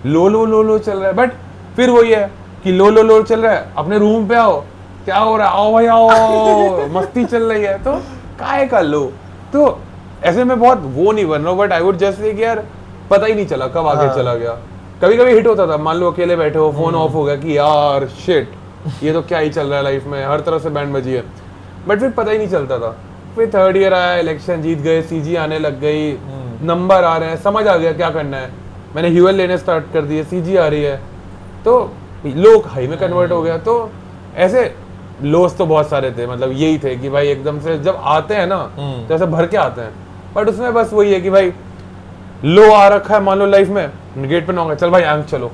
लो चल रहा है, बट फिर वही है कि लो चल रहा है, अपने रूम पे आओ, क्या हो रहा है, आओ भाई आओ, मस्ती चल रही है, तो काहे का लो। तो ऐसे में बहुत वो नहीं बन रहा हूँ, but I would just say कि यार पता ही नहीं चला कब आगे चला गया। कभी कभी हिट होता था, मान लो अकेले बैठे हो, फोन ऑफ हो गया कि यार शिट, ये तो क्या ही चल रहा है लाइफ में, हर तरफ से बैंड बजी है, बट फिर पता ही नहीं चलता था। फिर थर्ड ईयर आया, इलेक्शन जीत गए, सीजी आने लग गई, नंबर आ रहे हैं, समझ आ गया क्या करना है, मैंने ह्यूएल लेने स्टार्ट कर दिए, सीजी आ रही है, तो लो हाई में कन्वर्ट हो गया। तो ऐसे लोस तो बहुत सारे थे, मतलब यही थे कि भाई एकदम से जब आते हैं ना तो ऐसे भर के आते हैं, बट उसमें बस वही है कि भाई लो आ रखा है, मान लो लाइफ में गेट पे ना, चल भाई आंख चलो,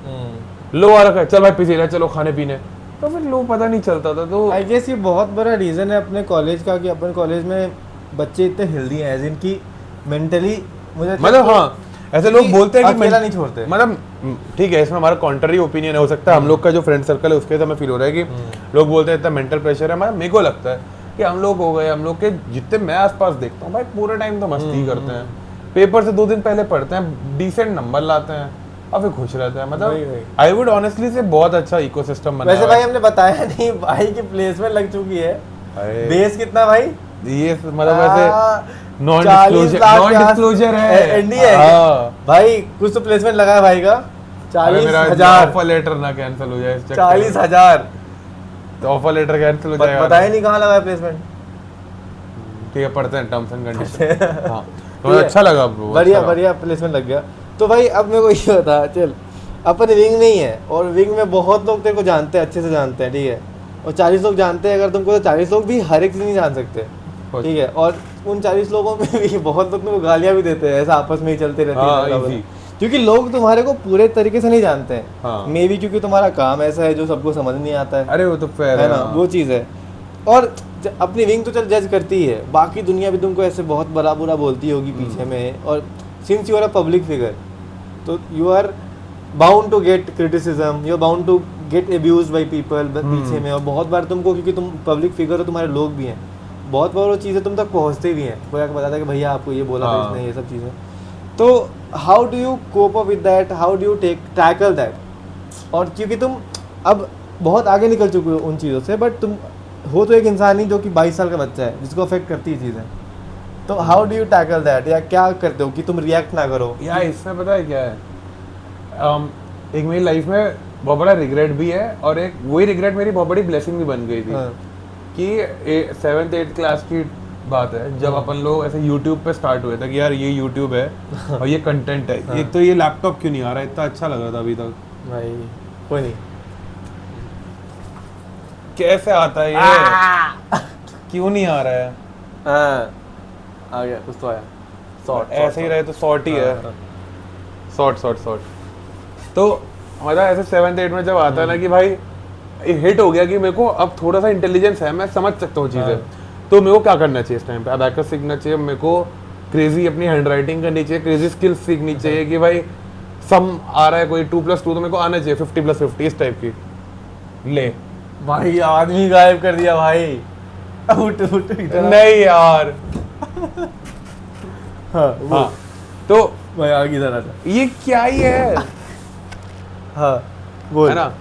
लो आ रखा है, चल भाई पीछे रह, चलो खाने पीने, तो फिर लो पता नहीं चलता था। तो आई गेस ये बहुत बड़ा रीज़न है अपने कॉलेज का कि अपन कॉलेज में बच्चे इतने हेल्दी हैं, एज इन की मेंटली, मुझे मतलब हाँ, ऐसे लोग बोलते हैं कि अकेला नहीं छोड़ते, मतलब ठीक है, इसमें हमारा कॉन्ट्ररी ओपिनियन हो सकता है, हम लोग का जो फ्रेंड सर्कल है उसके हमें फील हो रहा है कि लोग बोलते हैं इतना मेंटल प्रेशर है, मतलब मेरे को लगता है कि हम लोग हो गए, हम लोग के जितने मैं आसपास देखता हूँ भाई पूरे टाइम तो मस्ती करते हैं, पेपर से 2 दिन पहले पढ़ते हैं, डिसेंट नंबर लाते हैं और फिर खुश रहते हैं। मतलब आई वुड ऑनेस्टली से बहुत अच्छा इकोसिस्टम बना है। वैसे भाई हमने बताया नहीं, भाई की प्लेसमेंट लग चुकी है, बेस कितना भाई, ये मतलब वैसे नॉन 40 लाख डिस्क्लोजर है, एनडीए भाई, कुछ तो प्लेसमेंट लगा है भाई का, 40,000 ऑफर लेटर ना कैंसिल हो जाए, 40,000 तो ऑफर लेटर कैंसिल हो जाएगा। बताया नहीं कहाँ लगा है प्लेसमेंट, ठीक है पढ़ते हैं टर्म्स एंड कंडीशन। हाँ तो अच्छा लगा ब्रो, बढ़िया प्लेसमेंट लग गया। तो भाई अब मेरे को ये बता, चल अपन विंग नहीं है, और विंग में बहुत लोग तेरे को जानते हैं, अच्छे से जानते हैं, ठीक है, और 40 लोग जानते हैं अगर तुमको, तो 40 लोग भी हर एक चीज़ नहीं जान सकते, ठीक है, और उन 40 लोगों में भी बहुत लोग तुमको गालियाँ भी देते हैं, ऐसा आपस में ही चलते रहती है, क्योंकि लोग तुम्हारे को पूरे तरीके से नहीं जानते हैं, मे बी क्योंकि तुम्हारा काम ऐसा है जो सबको समझ नहीं आता है। अरे वो तो फेयर है ना, वो चीज़ है। और अपनी विंग तो चल जज करती ही है, बाकी दुनिया भी तुमको ऐसे बहुत बड़ा बुरा बोलती होगी पीछे में, और since you are a public figure तो you are bound to get criticism, you are bound to get abuse by people पीछे में, और बहुत बार तुमको, क्योंकि तुम पब्लिक फिगर हो, तुम्हारे लोग भी हैं, बहुत बार वो चीज़ें तुम तक पहुँचते भी हैं, कोई आके बताता है कि भैया आपको ये बोला था इसने, ये सब चीज़ें। तो how do you cope up with that, how do you tackle that? और क्योंकि तुम अब बहुत आगे निकल चुके हो उन चीज़ों से, बट तुम हो तो एक इंसान ही जो कि 22 साल का बच्चा है जिसको अफेक्ट करती है चीज़ें। तो how do you tackle that, या क्या करते हो कि तुम रिएक्ट ना करो? यार इसमें पता है क्या है, एक मेरी लाइफ में बहुत बड़ा रिग्रेट भी है और एक वही रिग्रेट मेरी बहुत बड़ी ब्लेसिंग भी बन गई थी। हाँ। कि 7th 8th क्लास की बात है जब अपन लोग ऐसे YouTube पे स्टार्ट हुए थे कि यार ये YouTube है और ये कंटेंट है। हाँ। एक तो ये लैपटॉप क्यों नहीं आ रहा, इतना अच्छा लग रहा था अभी तक। भाई कोई नहीं, कैसे आता है ये, क्यों नहीं आ रहा है? हाँ आ गया कुछ तो आया, शॉर्ट ऐसे ही रहे तो शॉर्ट ही है, हाँ। शॉर्ट। तो मतलब ऐसे 7th 8th में जब आता है ना कि भाई हिट हो गया कि मेरे को अब थोड़ा सा इंटेलिजेंस है, मैं समझ सकता हूँ चीज़ें। तो मेरे को क्या करना चाहिए इस टाइम पे, अबैकस सीखना चाहिए मेरे को, क्रेजी अपनी हैंड राइटिंग करनी चाहिए, क्रेजी स्किल्स सीखनी चाहिए कि भाई सम आ रहा है कोई 2+2 तो मेरे को आना चाहिए 50+50 इस टाइप की। ले भाई आदमी गायब कर दिया भाई, उठ इधर आ। नहीं यार। हाँ वो, हाँ तो भाई आगे इधर आ जा। ये क्या ही है, हाँ बोल। है ना?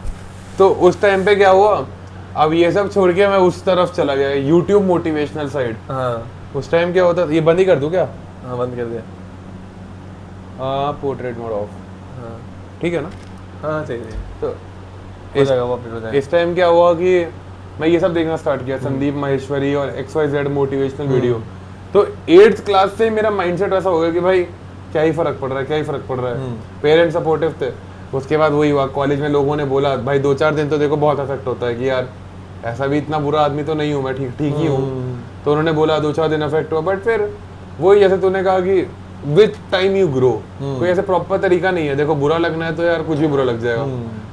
तो उस टाइम पे क्या हुआ, अब ये सब छोड़ के मैं उस तरफ चला गया, यूट्यूब मोटिवेशनल साइड। हाँ उस टाइम क्या होता था, ये बंद ही कर दूं क्या? हाँ बंद कर दिया। पोर्ट्रेट मोड ऑफ, हाँ ठीक है ना? हाँ सही है, तो हो जाएगा वो अपडेट हो जाएगा। इस टाइम क्या हुआ कि मैं ये सब देखना स्टार्ट किया, संदीप माहेश्वरी और XYZ मोटिवेशनल वीडियो। तो 8th क्लास से मेरा माइंडसेट ऐसा हो गया कि भाई क्या ही फर्क पड़ रहा है, क्या ही फर्क पड़ रहा है। पेरेंट्स सपोर्टिव थे। उसके बाद वही हुआ, कॉलेज में लोगों ने बोला भाई 2-4 दिन तो देखो बहुत इफेक्ट होता है कि यार ऐसा भी इतना बुरा आदमी तो नहीं हूँ मैं, ठीक ही हूँ। तो उन्होंने बोला 2-4 दिन इफेक्ट हुआ, बट फिर वही जैसे तूने कहा कि विथ टाइम यू ग्रो। कोई ऐसे प्रॉपर तरीका नहीं है, देखो बुरा लगना है तो यार कुछ भी बुरा लग जाएगा।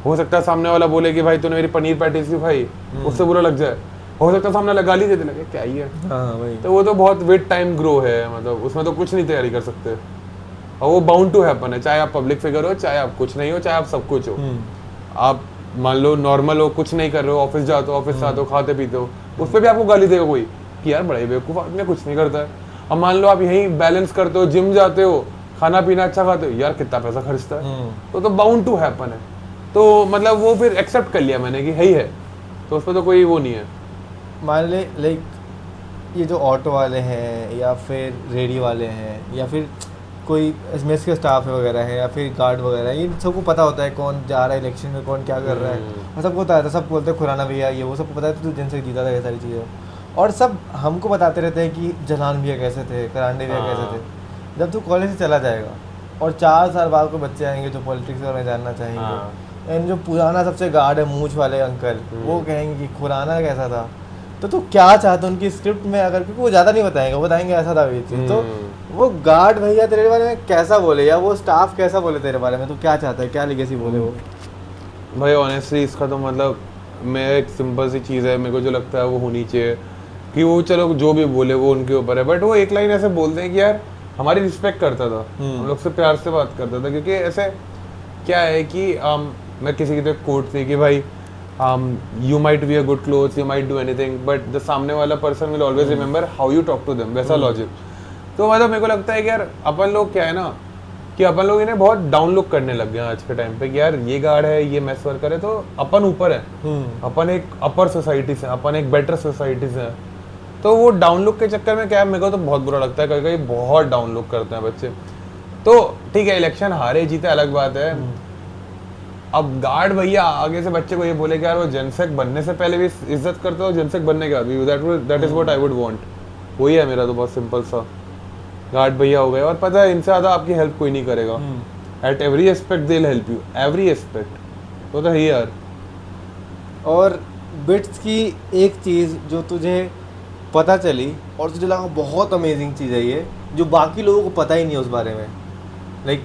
हो सकता है सामने वाला बोले कि भाई तूने मेरी पनीर पैटीज की खाई, उससे बुरा लग जाए। हो सकता है सामने वाला गाली देने लगे, क्या ही है। हाँ वही, तो वो तो बहुत विथ टाइम ग्रो है, मतलब उसमें तो कुछ नहीं तैयारी कर सकते और वो बाउंड टू हैपन है, चाहे आप पब्लिक फिगर हो, चाहे आप कुछ नहीं हो, चाहे आप सब कुछ हो। आप मान लो नॉर्मल हो, कुछ नहीं कर रहे हो, ऑफिस जाते हो, ऑफिस से आते हो, खाते पीते हो, उस पर भी आपको गाली देगा कोई कि यार बड़े बेवकूफ आदमी कुछ नहीं करता है। अब मान लो आप यहीं बैलेंस करते हो, जिम जाते हो, खाना पीना अच्छा खाते हो, यार कितना पैसा खर्चता है, तो बाउंड टू हैपन है। तो मतलब वो फिर एक्सेप्ट कर लिया मैंने कि है, तो उस पर तो कोई वो नहीं है। मान ले लाइक ये जो ऑटो वाले हैं या फिर रेडी वाले हैं या फिर कोई मेस के स्टाफ है वगैरह है या फिर गार्ड वगैरह है, इन सबको पता होता है कौन जा रहा है इलेक्शन में, कौन क्या कर रहा है, और सबको पता है, सब बोलते हैं खुराना भैया ये वो, सबको पता है तो जिनसे जीता था ये सारी चीज़ें, और सब हमको बताते रहते हैं कि जलान भैया कैसे थे, करांडे भैया कैसे थे। जब तू कॉलेज से चला जाएगा और 4 साल बाद को बच्चे आएंगे जो पॉलिटिक्स में जानना चाहेंगे, एंड जो पुराना सबसे गार्ड है मूंछ वाले अंकल, वो कहेंगे कि खुराना कैसा था। तो तू क्या चाहते हो उनकी स्क्रिप्ट में, अगर क्योंकि वो ज़्यादा नहीं बताएंगे, वो बताएंगे ऐसा था ये चीज़, तो वो गार्ड भैया तेरे बारे में कैसा बोले या वो स्टाफ कैसा बोले तेरे बारे में, तो क्या चाहता है, क्या लिगेसी बोले वो? भाई ऑनेस्टली इसका तो मतलब मैं एक सिंपल सी चीज़ है, मेरे को जो लगता है वो होनी चाहिए कि वो चलो जो भी बोले वो उनके ऊपर है, बट वो एक लाइन ऐसे बोलते हैं कि यार हमारी रिस्पेक्ट करता था, हम लोग से प्यार से बात करता था। क्योंकि ऐसे क्या है कि मैं किसी की तो कोट थी कि भाई you might wear good clothes, you might do anything, but the सामने वाला person will always remember how you talk to them, वैसा लॉजिक। तो मतलब मेरे को लगता है कि यार अपन लोग क्या है ना कि अपन लोग इन्हें बहुत डाउन लुक करने लग गए आज के टाइम पे कि यार ये गार्ड है, ये मेस वर्कर है, तो अपन ऊपर है, अपन एक अपर सोसाइटी से, अपन एक बेटर सोसाइटी से है। तो वो डाउन लुक के चक्कर में क्या है, मेरे को तो बहुत बुरा लगता है, कभी कभी बहुत डाउन लुक करते हैं बच्चे। तो ठीक है, इलेक्शन हारे जीते अलग बात है। अब गार्ड भैया आगे से बच्चे को ये बोले कि यार वो जनसेक बनने से पहले भी इज्जत करते हो, जनसेक बनने के बाद भी, that is what I would want. वही है मेरा तो बहुत सिंपल सा, गार्ड भैया हो गए और पता है इनसे ज़्यादा आपकी हेल्प कोई नहीं करेगा। At every aspect they will help you, every aspect, तो है यार। और बिट्स की एक चीज़ जो तुझे पता चली और तुझे लगा बहुत अमेजिंग चीज़ है ये, जो बाकी लोगों को पता ही नहीं है उस बारे में, लाइक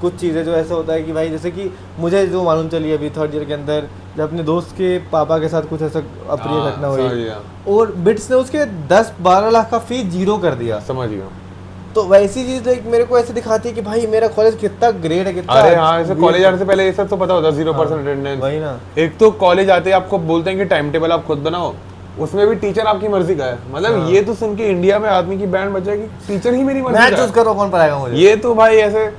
कुछ चीज़ें जो ऐसा होता है कि भाई जैसे कि मुझे जो मालूम चली अभी 3rd ईयर के अंदर, जब अपने दोस्त के पापा के साथ कुछ ऐसा अप्रिय घटना हुई और बिट्स ने उसके 10-12 लाख का फीस जीरो कर दिया, समझ गया। तो वैसी चीज़ लाइक मेरे को ऐसे दिखाती है कि भाई मेरा कॉलेज कितना ग्रेट है, कितना। अरे हाँ, ऐसे कॉलेज आने से पहले ये सब तो पता होता है, 0% अटेंडेंस। वही ना, एक तो कॉलेज आते ही आपको बोलते हैं कि टाइम टेबल आप खुद बनाओ, उसमें भी टीचर आपकी मर्जी का है। मतलब ये तो सुन के इंडिया में आदमी की बैंड बजा कि टीचर ही मेरी मर्जी का है, मैं चूज करो कौन पढ़ाएगा मुझे। ये तो भाई ऐसे,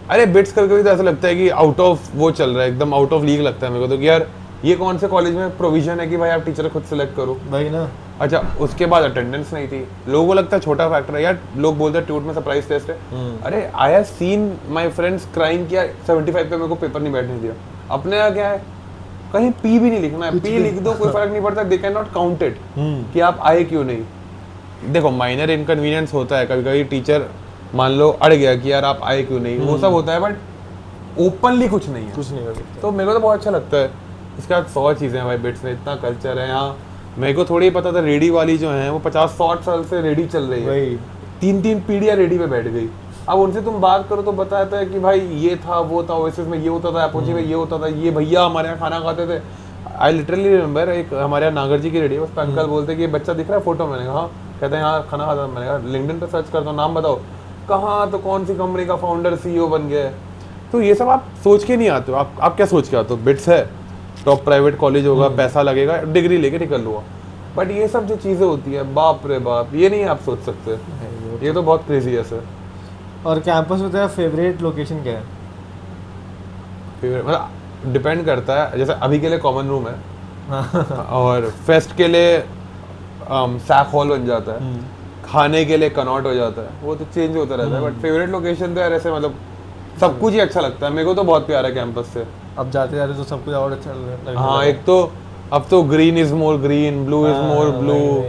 अरे बिट्स करके भी तो ऐसा लगता है कि आउट ऑफ वो चल रहा है, एकदम आउट ऑफ लीग लगता है मेरे को तो कि यार ये कौन से कॉलेज में प्रोविजन है कि भाई आप टीचर खुद सेलेक्ट करो भाई ना। अच्छा उसके बाद अटेंडेंस नहीं थी, लोगों को लगता है छोटा फैक्टर है यार, लोग बोलते हैं ट्यूट में सरप्राइज टेस्ट है। अरे I have seen my friends crying किया 75 पे मेरे को पेपर नहीं बैठने दिया। अपने यहाँ क्या है, कहीं पी भी नहीं लिखना है, पी लिख दो कोई फर्क नहीं पड़ता, they can not count it कि आप आए क्यों नहीं। देखो माइनर इनकन्वीनियंस होता है, कभी कभी टीचर मान लो अड़ गया कि यार आप आए क्यों नहीं, वो सब होता है, बट ओपनली कुछ नहीं है, कुछ नहीं कर सकते। तो मेरे को तो बहुत अच्छा लगता है। इसके बाद 100 चीज़ें हैं भाई, बिट्स में इतना कल्चर है यहाँ। मेरे को थोड़ी पता था रेडी वाली जो है वो 50-60 साल से रेडी चल रही है, 3-3 पीढ़ियाँ रेडी पे बैठ गई। अब उनसे तुम बात करो तो बताता है कि भाई ये था वो था, ओएसिस में ये होता था, अपोची में ये होता था, ये भैया हमारे यहाँ खाना खाते थे। आई लिटरली रिमेंबर एक हमारे यहाँ नागर जी की रेडी है, उस पर अंकल बोलते कि ये बच्चा दिख रहा है फोटो, मैंने कहा कहते हैं यहाँ खाना खाता। मैंने कहा लिंक्डइन पे सर्च करता हूँ, नाम बताओ, कहाँ तो कौन सी कंपनी का फाउंडर सीईओ बन गया है। तो ये सब आप सोच के नहीं आते हो, आप क्या सोच के आते हो, बिट्स है टॉप प्राइवेट कॉलेज होगा, पैसा लगेगा, डिग्री लेके निकल लूँगा। बट ये सब जो चीज़ें होती है बाप रे बाप, ये नहीं आप सोच सकते, ये तो बहुत क्रेजी है सर। और कैंपस में तेरा फेवरेट लोकेशन क्या है? फेवरेट मतलब डिपेंड करता है, जैसे अभी के लिए कॉमन रूम है और फेस्ट के लिए सैक हॉल बन जाता है, खाने के लिए कनॉट हो जाता है, वो तो चेंज होता रहता है। बट फेवरेट लोकेशन तो यार ऐसे मतलब सब कुछ ही अच्छा लगता है, मेरे को तो बहुत प्यारा है कैंपस से। अब जाते जाते तो सब कुछ और अच्छा लगने हाँ लगा। एक तो अब तो green is more green, blue is more blue,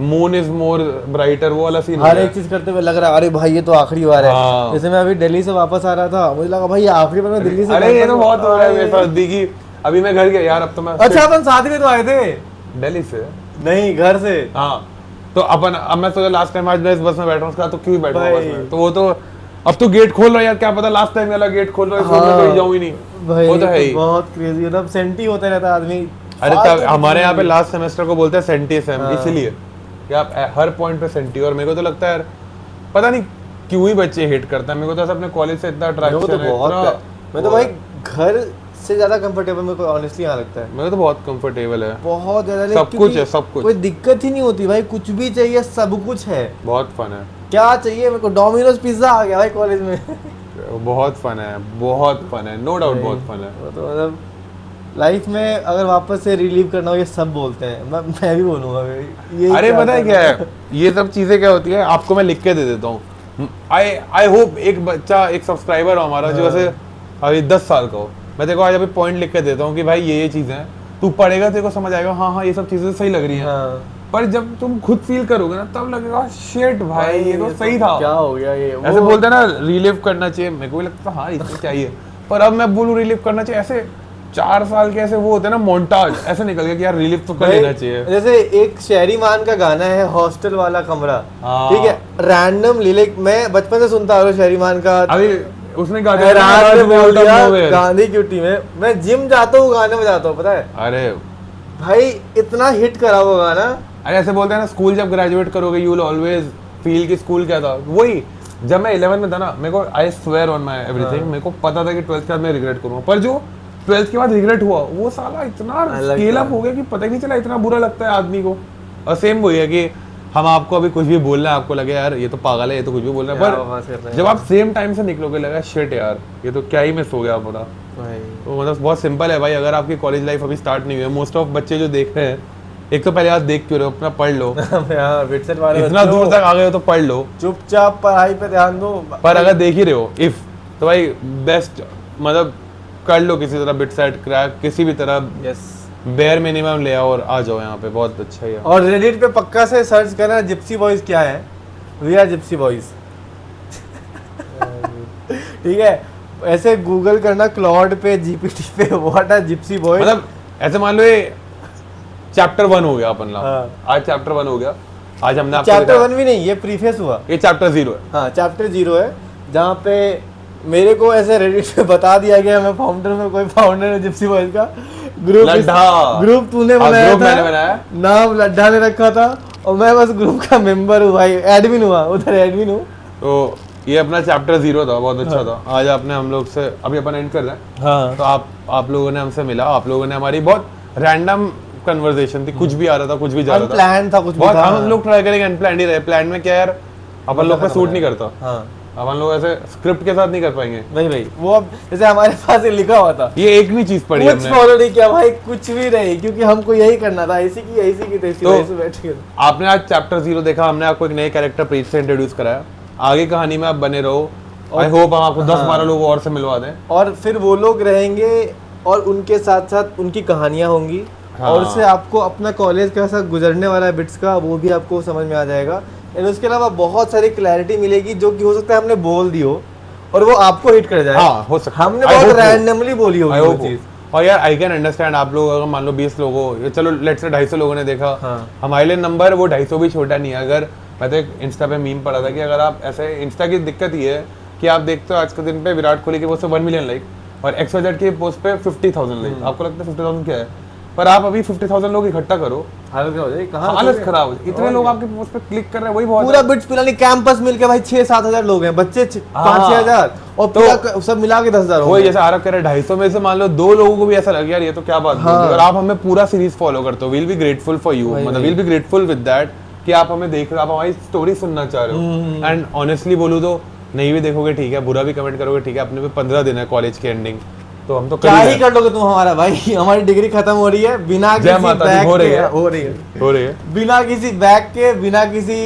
moon is more brighter, वो वाला सीन हर एक चीज करते हुए लग रहा है अरे भाई ये तो आखिरी बार है। हाँ। जैसे मैं अभी दिल्ली से वापस आ रहा था, मुझे लगा भाई ये आखिरी बार मैं दिल्ली से। अरे ये तो बहुत हो रहा है मेरे साथ दिखी, अभी मैं घर गया यार, अब तो मैं अच्छा अपन साथ में तो आए थे दिल्ली से, नहीं घर से। हाँ तो अपन अब मैं सोचा लास्ट टाइम आज मैं इस बस में बैठ रहा हूँ, उसका तो क्यों बैठा हूँ बस में, तो वो तो अब तो गेट खोल रहा है यार, क्या पता लास्ट टाइम वाला गेट खोल रहा है, इसलिए मैं कहीं जाऊँ ही नहीं, भाई वो तो है ही बहुत क्रेजी, मतलब सेंटी होता रहता है आदमी। अरे तब हमारे यहाँ पे लास्ट सेमेस्टर को बोलते हैं सेंटी सेम, इसीलिए कि आप हर पॉइंट पे सेंटी। और मेरे को तो लगता है यार पता नहीं क्यों ही बच्चे हेट करते हैं, मेरे को तो ऐसा अपने कॉलेज से इतना अट्रैक्शन है, बहुत मैं तो भाई घर से ज्यादा कंफर्टेबल मेरे को ऑनेस्टली यहाँ लगता है। मेरे को तो बहुत कंफर्टेबल है, बहुत ज्यादा, सब कुछ है, सब कुछ, कोई दिक्कत ही नहीं होती भाई, कुछ भी चाहिए सब कुछ है, बहुत फन है। क्या चाहिए मेरे को, डोमिनोज पिज्जा आ गया भाई कॉलेज में बहुत फन है, बहुत फन है, नो डाउट बहुत फन है। वो तो मतलब लाइफ में अगर वापस से रिलीव करना हो, ये सब बोलते हैं, मैं भी बोलूंगा ये। अरे पता है क्या है, ये सब चीजें क्या होती है, आपको मैं लिख के दे देता हूँ। आई होप एक बच्चा, एक सब्सक्राइबर हो हमारा जो ऐसे अभी 10 साल का हो, मैं देखो आज अभी पॉइंट लिख के देता हूँ कि भाई ये चीजें हैं, तू पढ़ेगा तेरे को समझ आएगा, हाँ हाँ ये सब चीजें सही लग रही हैं। पर जब तुम खुद फील करोगे ना तब लगेगा शिट भाई ये तो सही था, क्या हो गया ये, ऐसे बोलते हैं ना रिलीव करना चाहिए, मेरे को भी लगता हाँ इसमें चाहिए, पर अब मैं बोलूँ रिलीव करना चाहिए, ऐसे 4 साल के ऐसे वो होते हैं ना मोन्टाज, ऐसे निकल गया कि यार रिलीव तो कर लेना चाहिए। जैसे एक शहरी मान का गाना है हॉस्टल वाला कमरा, हाँ। ठीक है, रैंडमली लाइक मैं बचपन से सुनता आ रहा हूँ शहरी मान का, अभी उसने गा रात में बोल दिया गांधी क्यूटी में, मैं जिम जाता हूँ गाने बजाता हूँ, पता है अरे भाई इतना हिट करा वो गाना। अरे ऐसे बोलते हैं ना स्कूल जब ग्रेजुएट करोगे यू विल ऑलवेज फील कि स्कूल क्या था, वही जब मैं 11 में था ना, मेरे को I swear on my everything, मेरे को पता था कि 12th के बाद मैं रिग्रेट करूंगा, पर जो 12th के बाद रिग्रेट हुआ वो साला इतना स्केल अप हो गया कि पता ही नहीं चला, इतना बुरा लगता है आदमी को। और सेम वही है कि हम आपको अभी कुछ भी बोल रहे हैं, आपको लगे यार ये तो पागल है, ये तो कुछ भी बोल रहे हैं, पर जब आप सेम टाइम से निकलोगे लगा शिट यार ये तो क्या ही मिस हो गया पूरा। तो मतलब बहुत सिंपल है भाई, अगर आपकी कॉलेज लाइफ अभी स्टार्ट नहीं हुई है, मोस्ट ऑफ बच्चे जो देख रहे हैं, एक तो पहले आप देख क्यों रहे हो, अपना पढ़ लो इतना दूर तक आ गए हो तो पढ़ लो, चुपचाप पढ़ाई पे ध्यान दो। पर अगर देख ही रहे हो इफ तो भाई बेस्ट मतलब कर लो किसी तरह बिट सेट क्रैक, किसी भी तरह यस बेयर मिनिमम ले आओ और आ जाओ यहाँ पे, बहुत अच्छा है। और रेडिट पे पक्का से सर्च करना जिप्सी बॉयज क्या है, वी आर जिप्सी बॉयज ठीक है, ऐसे गूगल करना क्लॉड पे जीपीटी पे व्हाट आर जिप्सी बॉयज, मतलब ऐसे मान लो ये चैप्टर 1 हो गया अपन लोग, आज चैप्टर 1 हो गया, आज हमने चैप्टर 1 भी नहीं, ये प्रीफेस हुआ, ये चैप्टर 0 है। हाँ चैप्टर 0 है, जहाँ पे मेरे को ऐसे रेडिट पे बता दिया गया, मैं फाउंडर में कोई फाउंडर है जिप्सी बॉयज का, ग्रुप तूने बनाया था, नाम लड्ढा ने रखा था और मैं बस ग्रुप का मेंबर हूँ भाई, एडमिन हुआ, उधर एडमिन हूँ। तो ये अपना चैप्टर 0 था, बहुत अच्छा था। आज आपने हम लोग से अभी अपन एंड कर रहे हैं, हाँ। तो आप लोगों ने हमसे मिला, आप लोगों ने हमारी बहुत रैंडम कन्वर्सेशन थी, कुछ भी आ रहा था, कुछ भी जा रहा था, अनप्लान्ड था, कुछ भी बहुत था। हम लोग ट्राई करेंगे अनप्लान्ड ही रहे, प्लान में क्या यार अपन लोग पे सूट नहीं करता, अब हम लोग ऐसे स्क्रिप्ट के साथ नहीं कर पाएंगे भाई वो अब जैसे हमारे पास ये लिखा हुआ था, ये एक नहीं चीज पढ़ी कुछ हमने फॉलो नहीं किया भाई, कुछ भी नहीं, क्योंकि हमको यही करना था, ऐसी की तैसी तो वैसे बैठ के। आपने आज चैप्टर 0 देखा, हमने आपको एक नए कैरेक्टर प्रीत से इंट्रोड्यूस कराया, आगे कहानी में आप बने रहो। आई होप हम आपको 10-12 लोगों और से मिलवा दें, और फिर वो लोग रहेंगे और उनके साथ साथ उनकी कहानियां होंगी। हाँ। और उससे आपको अपना कॉलेज का साथ गुजरने वाला है बिट्स का, वो भी आपको समझ में आ जाएगा। एंड उसके अलावा बहुत सारी क्लैरिटी मिलेगी जो कि हो सकता है हमने बोल दी हो और वो आपको हिट कर जाए। हाँ हो सकता है, हमने I बहुत hope so. रैंडमली बोली होगी I वो hope so. चीज। और यार आई कैन अंडरस्टैंड, आप लोग अगर मान लो 20 लोगों, चलो लेट्स से 250 लोगों ने देखा, हाँ। हमारे लिए नंबर वो 250 भी छोटा नहीं है। अगर मैं तो एक इंस्टा पे मीम पढ़ा था कि अगर आप ऐसे, इंस्टा की दिक्कत ये है कि आप देखते हो आज के दिन पे विराट कोहली की पोस्ट पे 1 मिलियन लाइक और XYZ की पोस्ट पे 50,000 लाइक, आपको लगता है 50,000 क्या है, पर आप अभी 50,000 लोग इकट्ठा करो, हालत खराब हो जाएगी, कहाँ हालत खराब हो जाए। इतने लोग आपके पोस्ट पे क्लिक कर रहे हैं, वही बहुत पूरा है। बिट्स पिलानी कैंपस मिलके भाई 6-7 हजार लोग हैं, बच्चे 5-6 हजार और तो पूरा सब मिला के 10,000 वही जैसे आरब कह रहे 250 में से मान लो 2 लोगों को भी ऐसा लगे यार ये तो क्या बात हाँ। बोल रहे हो, और आप हमें पूरा सीरीज फॉलो करते हो, we'll be grateful for you, वही, मतलब वही। We'll be grateful with that कि आप हमें देख रहे हो, आप हमारी स्टोरी सुनना चाह रहे हो। एंड ऑनेस्टली बोलूं तो नहीं भी देखोगे ठीक है, बुरा भी कमेंट करोगे ठीक है, अपने पे 15 दिन है कॉलेज की एंडिंग, तो हम तो कर क्या ही ही रहे कर लोगे तुम हमारा भाई। हमारी डिग्री खत्म हो रही है बिना जय किसी माता दी, बैक हो रही के, है। हो रही है हो रही है, बिना किसी बैक के, बिना किसी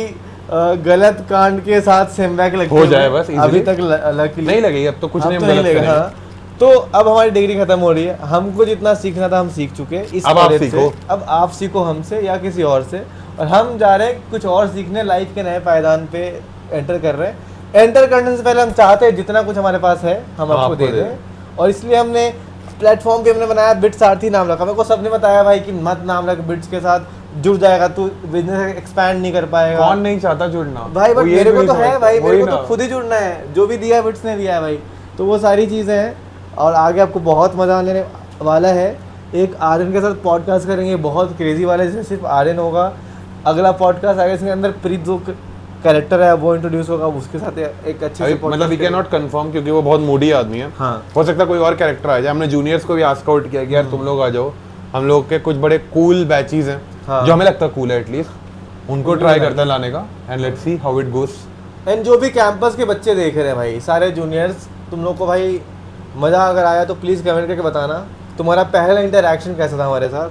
गलत कांड के साथ सेम बैक लगते हो हुए। जाए बस easily। अभी तक लकीली नहीं लगेगी अब तो कुछ अब नहीं तो हम गलत लगेगा, करेंगे। हाँ। तो अब हमारी डिग्री खत्म हो रही है, हमको जितना सीखना था हम सीख चुके हैं इस अब आप कॉलेज से। सीखो। अब आप सीखो हमसे या किसी और से, और हम जा रहे हैं कुछ और सीखने, लाइफ के नए पायदान पे एंटर कर रहे हैं। एंटर करने से पहले हम चाहते हैं जितना कुछ हमारे पास है हम आपको दे दें, और इसलिए हमने प्लेटफॉर्म पे हमने बनाया बिट्स सारथी नाम रखा। मेरे को सबने बताया भाई कि मत नाम रख, बिट्स के साथ जुड़ जाएगा तू, बिजनेस एक्सपैंड नहीं कर पाएगा। कौन नहीं चाहता जुड़ना भाई बट वो ये मेरे भी को तो नहीं है समझता, भाई, मेरे वही को तो ना। खुद ही जुड़ना है, जो भी दिया है बिट्स ने दिया है भाई। तो वो सारी चीज़ें हैं और आगे आपको बहुत मज़ा आने वाला है। एक आर्यन के साथ पॉडकास्ट करेंगे बहुत क्रेजी वाला, जैसे सिर्फ आर्यन होगा। अगला पॉडकास्ट आगे इसके अंदर प्रीत जो कैरेक्टर है वो इंट्रोड्यूस होगा, उसके साथ एक अच्छे से मतलब वी कैन नॉट कंफर्म क्योंकि वो बहुत मूडी आदमी है। हाँ। हो सकता है कोई और कैरेक्टर आ जाए। हमने जूनियर्स को भी आस्क आउट किया कि यार तुम लोग आ जाओ, हम लोग के कुछ बड़े कूल बैचेस हैं हाँ। जो हमें लगता है कूल है एटलीस्ट, उनको ट्राई करता है लाने का, and let's see how it goes. And जो भी कैंपस के बच्चे देख रहे हैं भाई, सारे जूनियर्स, तुम लोग को भाई मज़ा अगर आया तो प्लीज़ कमेंट करके बताना तुम्हारा पहला इंटरेक्शन कैसा था हमारे साथ,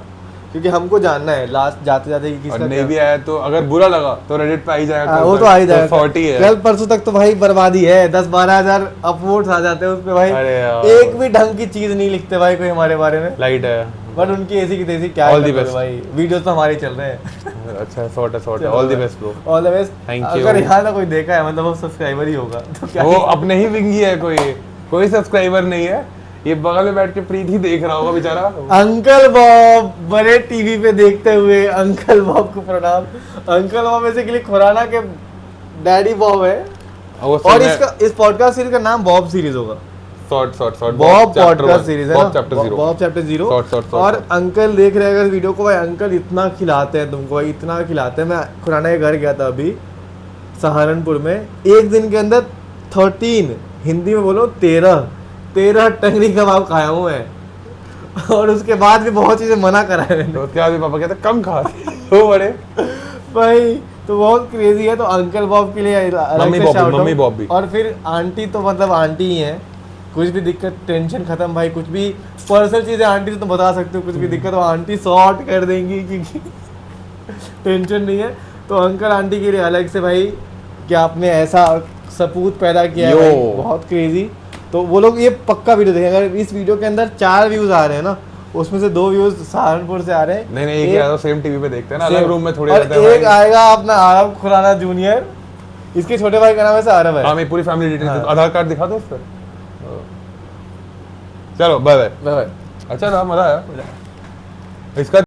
क्योंकि हमको जानना है लास्ट जाते जाते कि और किसका नहीं भी आया तो अगर बुरा लगा तो रेडिट पे आ ही जाएगा। वो तो आ ही जाएगा। 40 है। कल परसों तक तो भाई बर्बादी है, 10-12 हजार अपवोट्स आ जाते हैं उस पे भाई। अरे यार। एक भी ढंग की चीज नहीं लिखते भाई कोई हमारे बारे में, लाइट है। बट उनकी ऐसी की तैसी क्या All the करोगे best। भाई, वीडियोस तो हमारे चल रहे हैं। अच्छा सॉर्ट है। All the best bro. All the best. Thank you। अगर यहाँ ना कोई देखा है मतलब वो सब्सक्राइबर ही होगा तो क्या वो अपने ही विंगी है, कोई सब्सक्राइबर नहीं है, ये बगल में बैठ के प्रीत ही देख रहा होगा बेचारा। अंकल बॉब बड़े टीवी पे देखते हुए अंकल बॉब को प्रणाम। अंकल बॉब बेसिकली खुराना के डैडी बॉब है, और इसका इस पॉडकास्ट सीरीज का नाम बॉब सीरीज होगा। शॉर्ट बॉब पॉडकास्ट सीरीज है ना, Bob chapter 0। Bob chapter 0। Short. और अंकल देख रहे हैं अगर वीडियो को भाई, अंकल इतना खिलाते हैं तुमको भाई, इतना खिलाते हैं। मैं खुराना के घर गया था अभी सहारनपुर में, एक दिन के अंदर 13 हिंदी में बोलो 13 टंगड़ी कबाब खाया हूँ मैं, और उसके बाद भी बहुत चीजें मना करा है मैंने तो क्या भी पापा कहते कम खा वो बड़े भाई, तो बहुत क्रेजी है। तो अंकल बॉब के लिए अलग मम्मी से बॉब भी, shout out। मम्मी बॉब भी। और फिर आंटी तो मतलब आंटी ही है, कुछ भी दिक्कत टेंशन खत्म भाई, कुछ भी पर्सनल चीजें आंटी से तुम बता सकते हो, कुछ भी दिक्कत हो आंटी सॉर्ट कर देंगी क्योंकि टेंशन नहीं है। तो अंकल आंटी के लिए अलग से भाई कि आपने ऐसा सपूत पैदा किया है भाई, बहुत क्रेजी। तो वो लोग ये पक्का वीडियो देखेंगे। अगर इस वीडियो के अंदर 4 व्यूज आ रहे हैं ना, उसमें से 2 व्यूज सहारनपुर से आ रहे हैं। नहीं एक आया तो सेम टीवी पे देखते हैं ना, अलग रूम में थोड़े और रहते हैं एक आएगा अपना आरब खुराना जूनियर, इसके छोटे भाई का नाम है आरब है। हाँ मेरी पूरी फैमिली डिटेल्स हाँ। आधार कार्ड दिखा दो उस पर। चलो बाय बाय। बाय। अच्छा रहा, मजा आया इसका।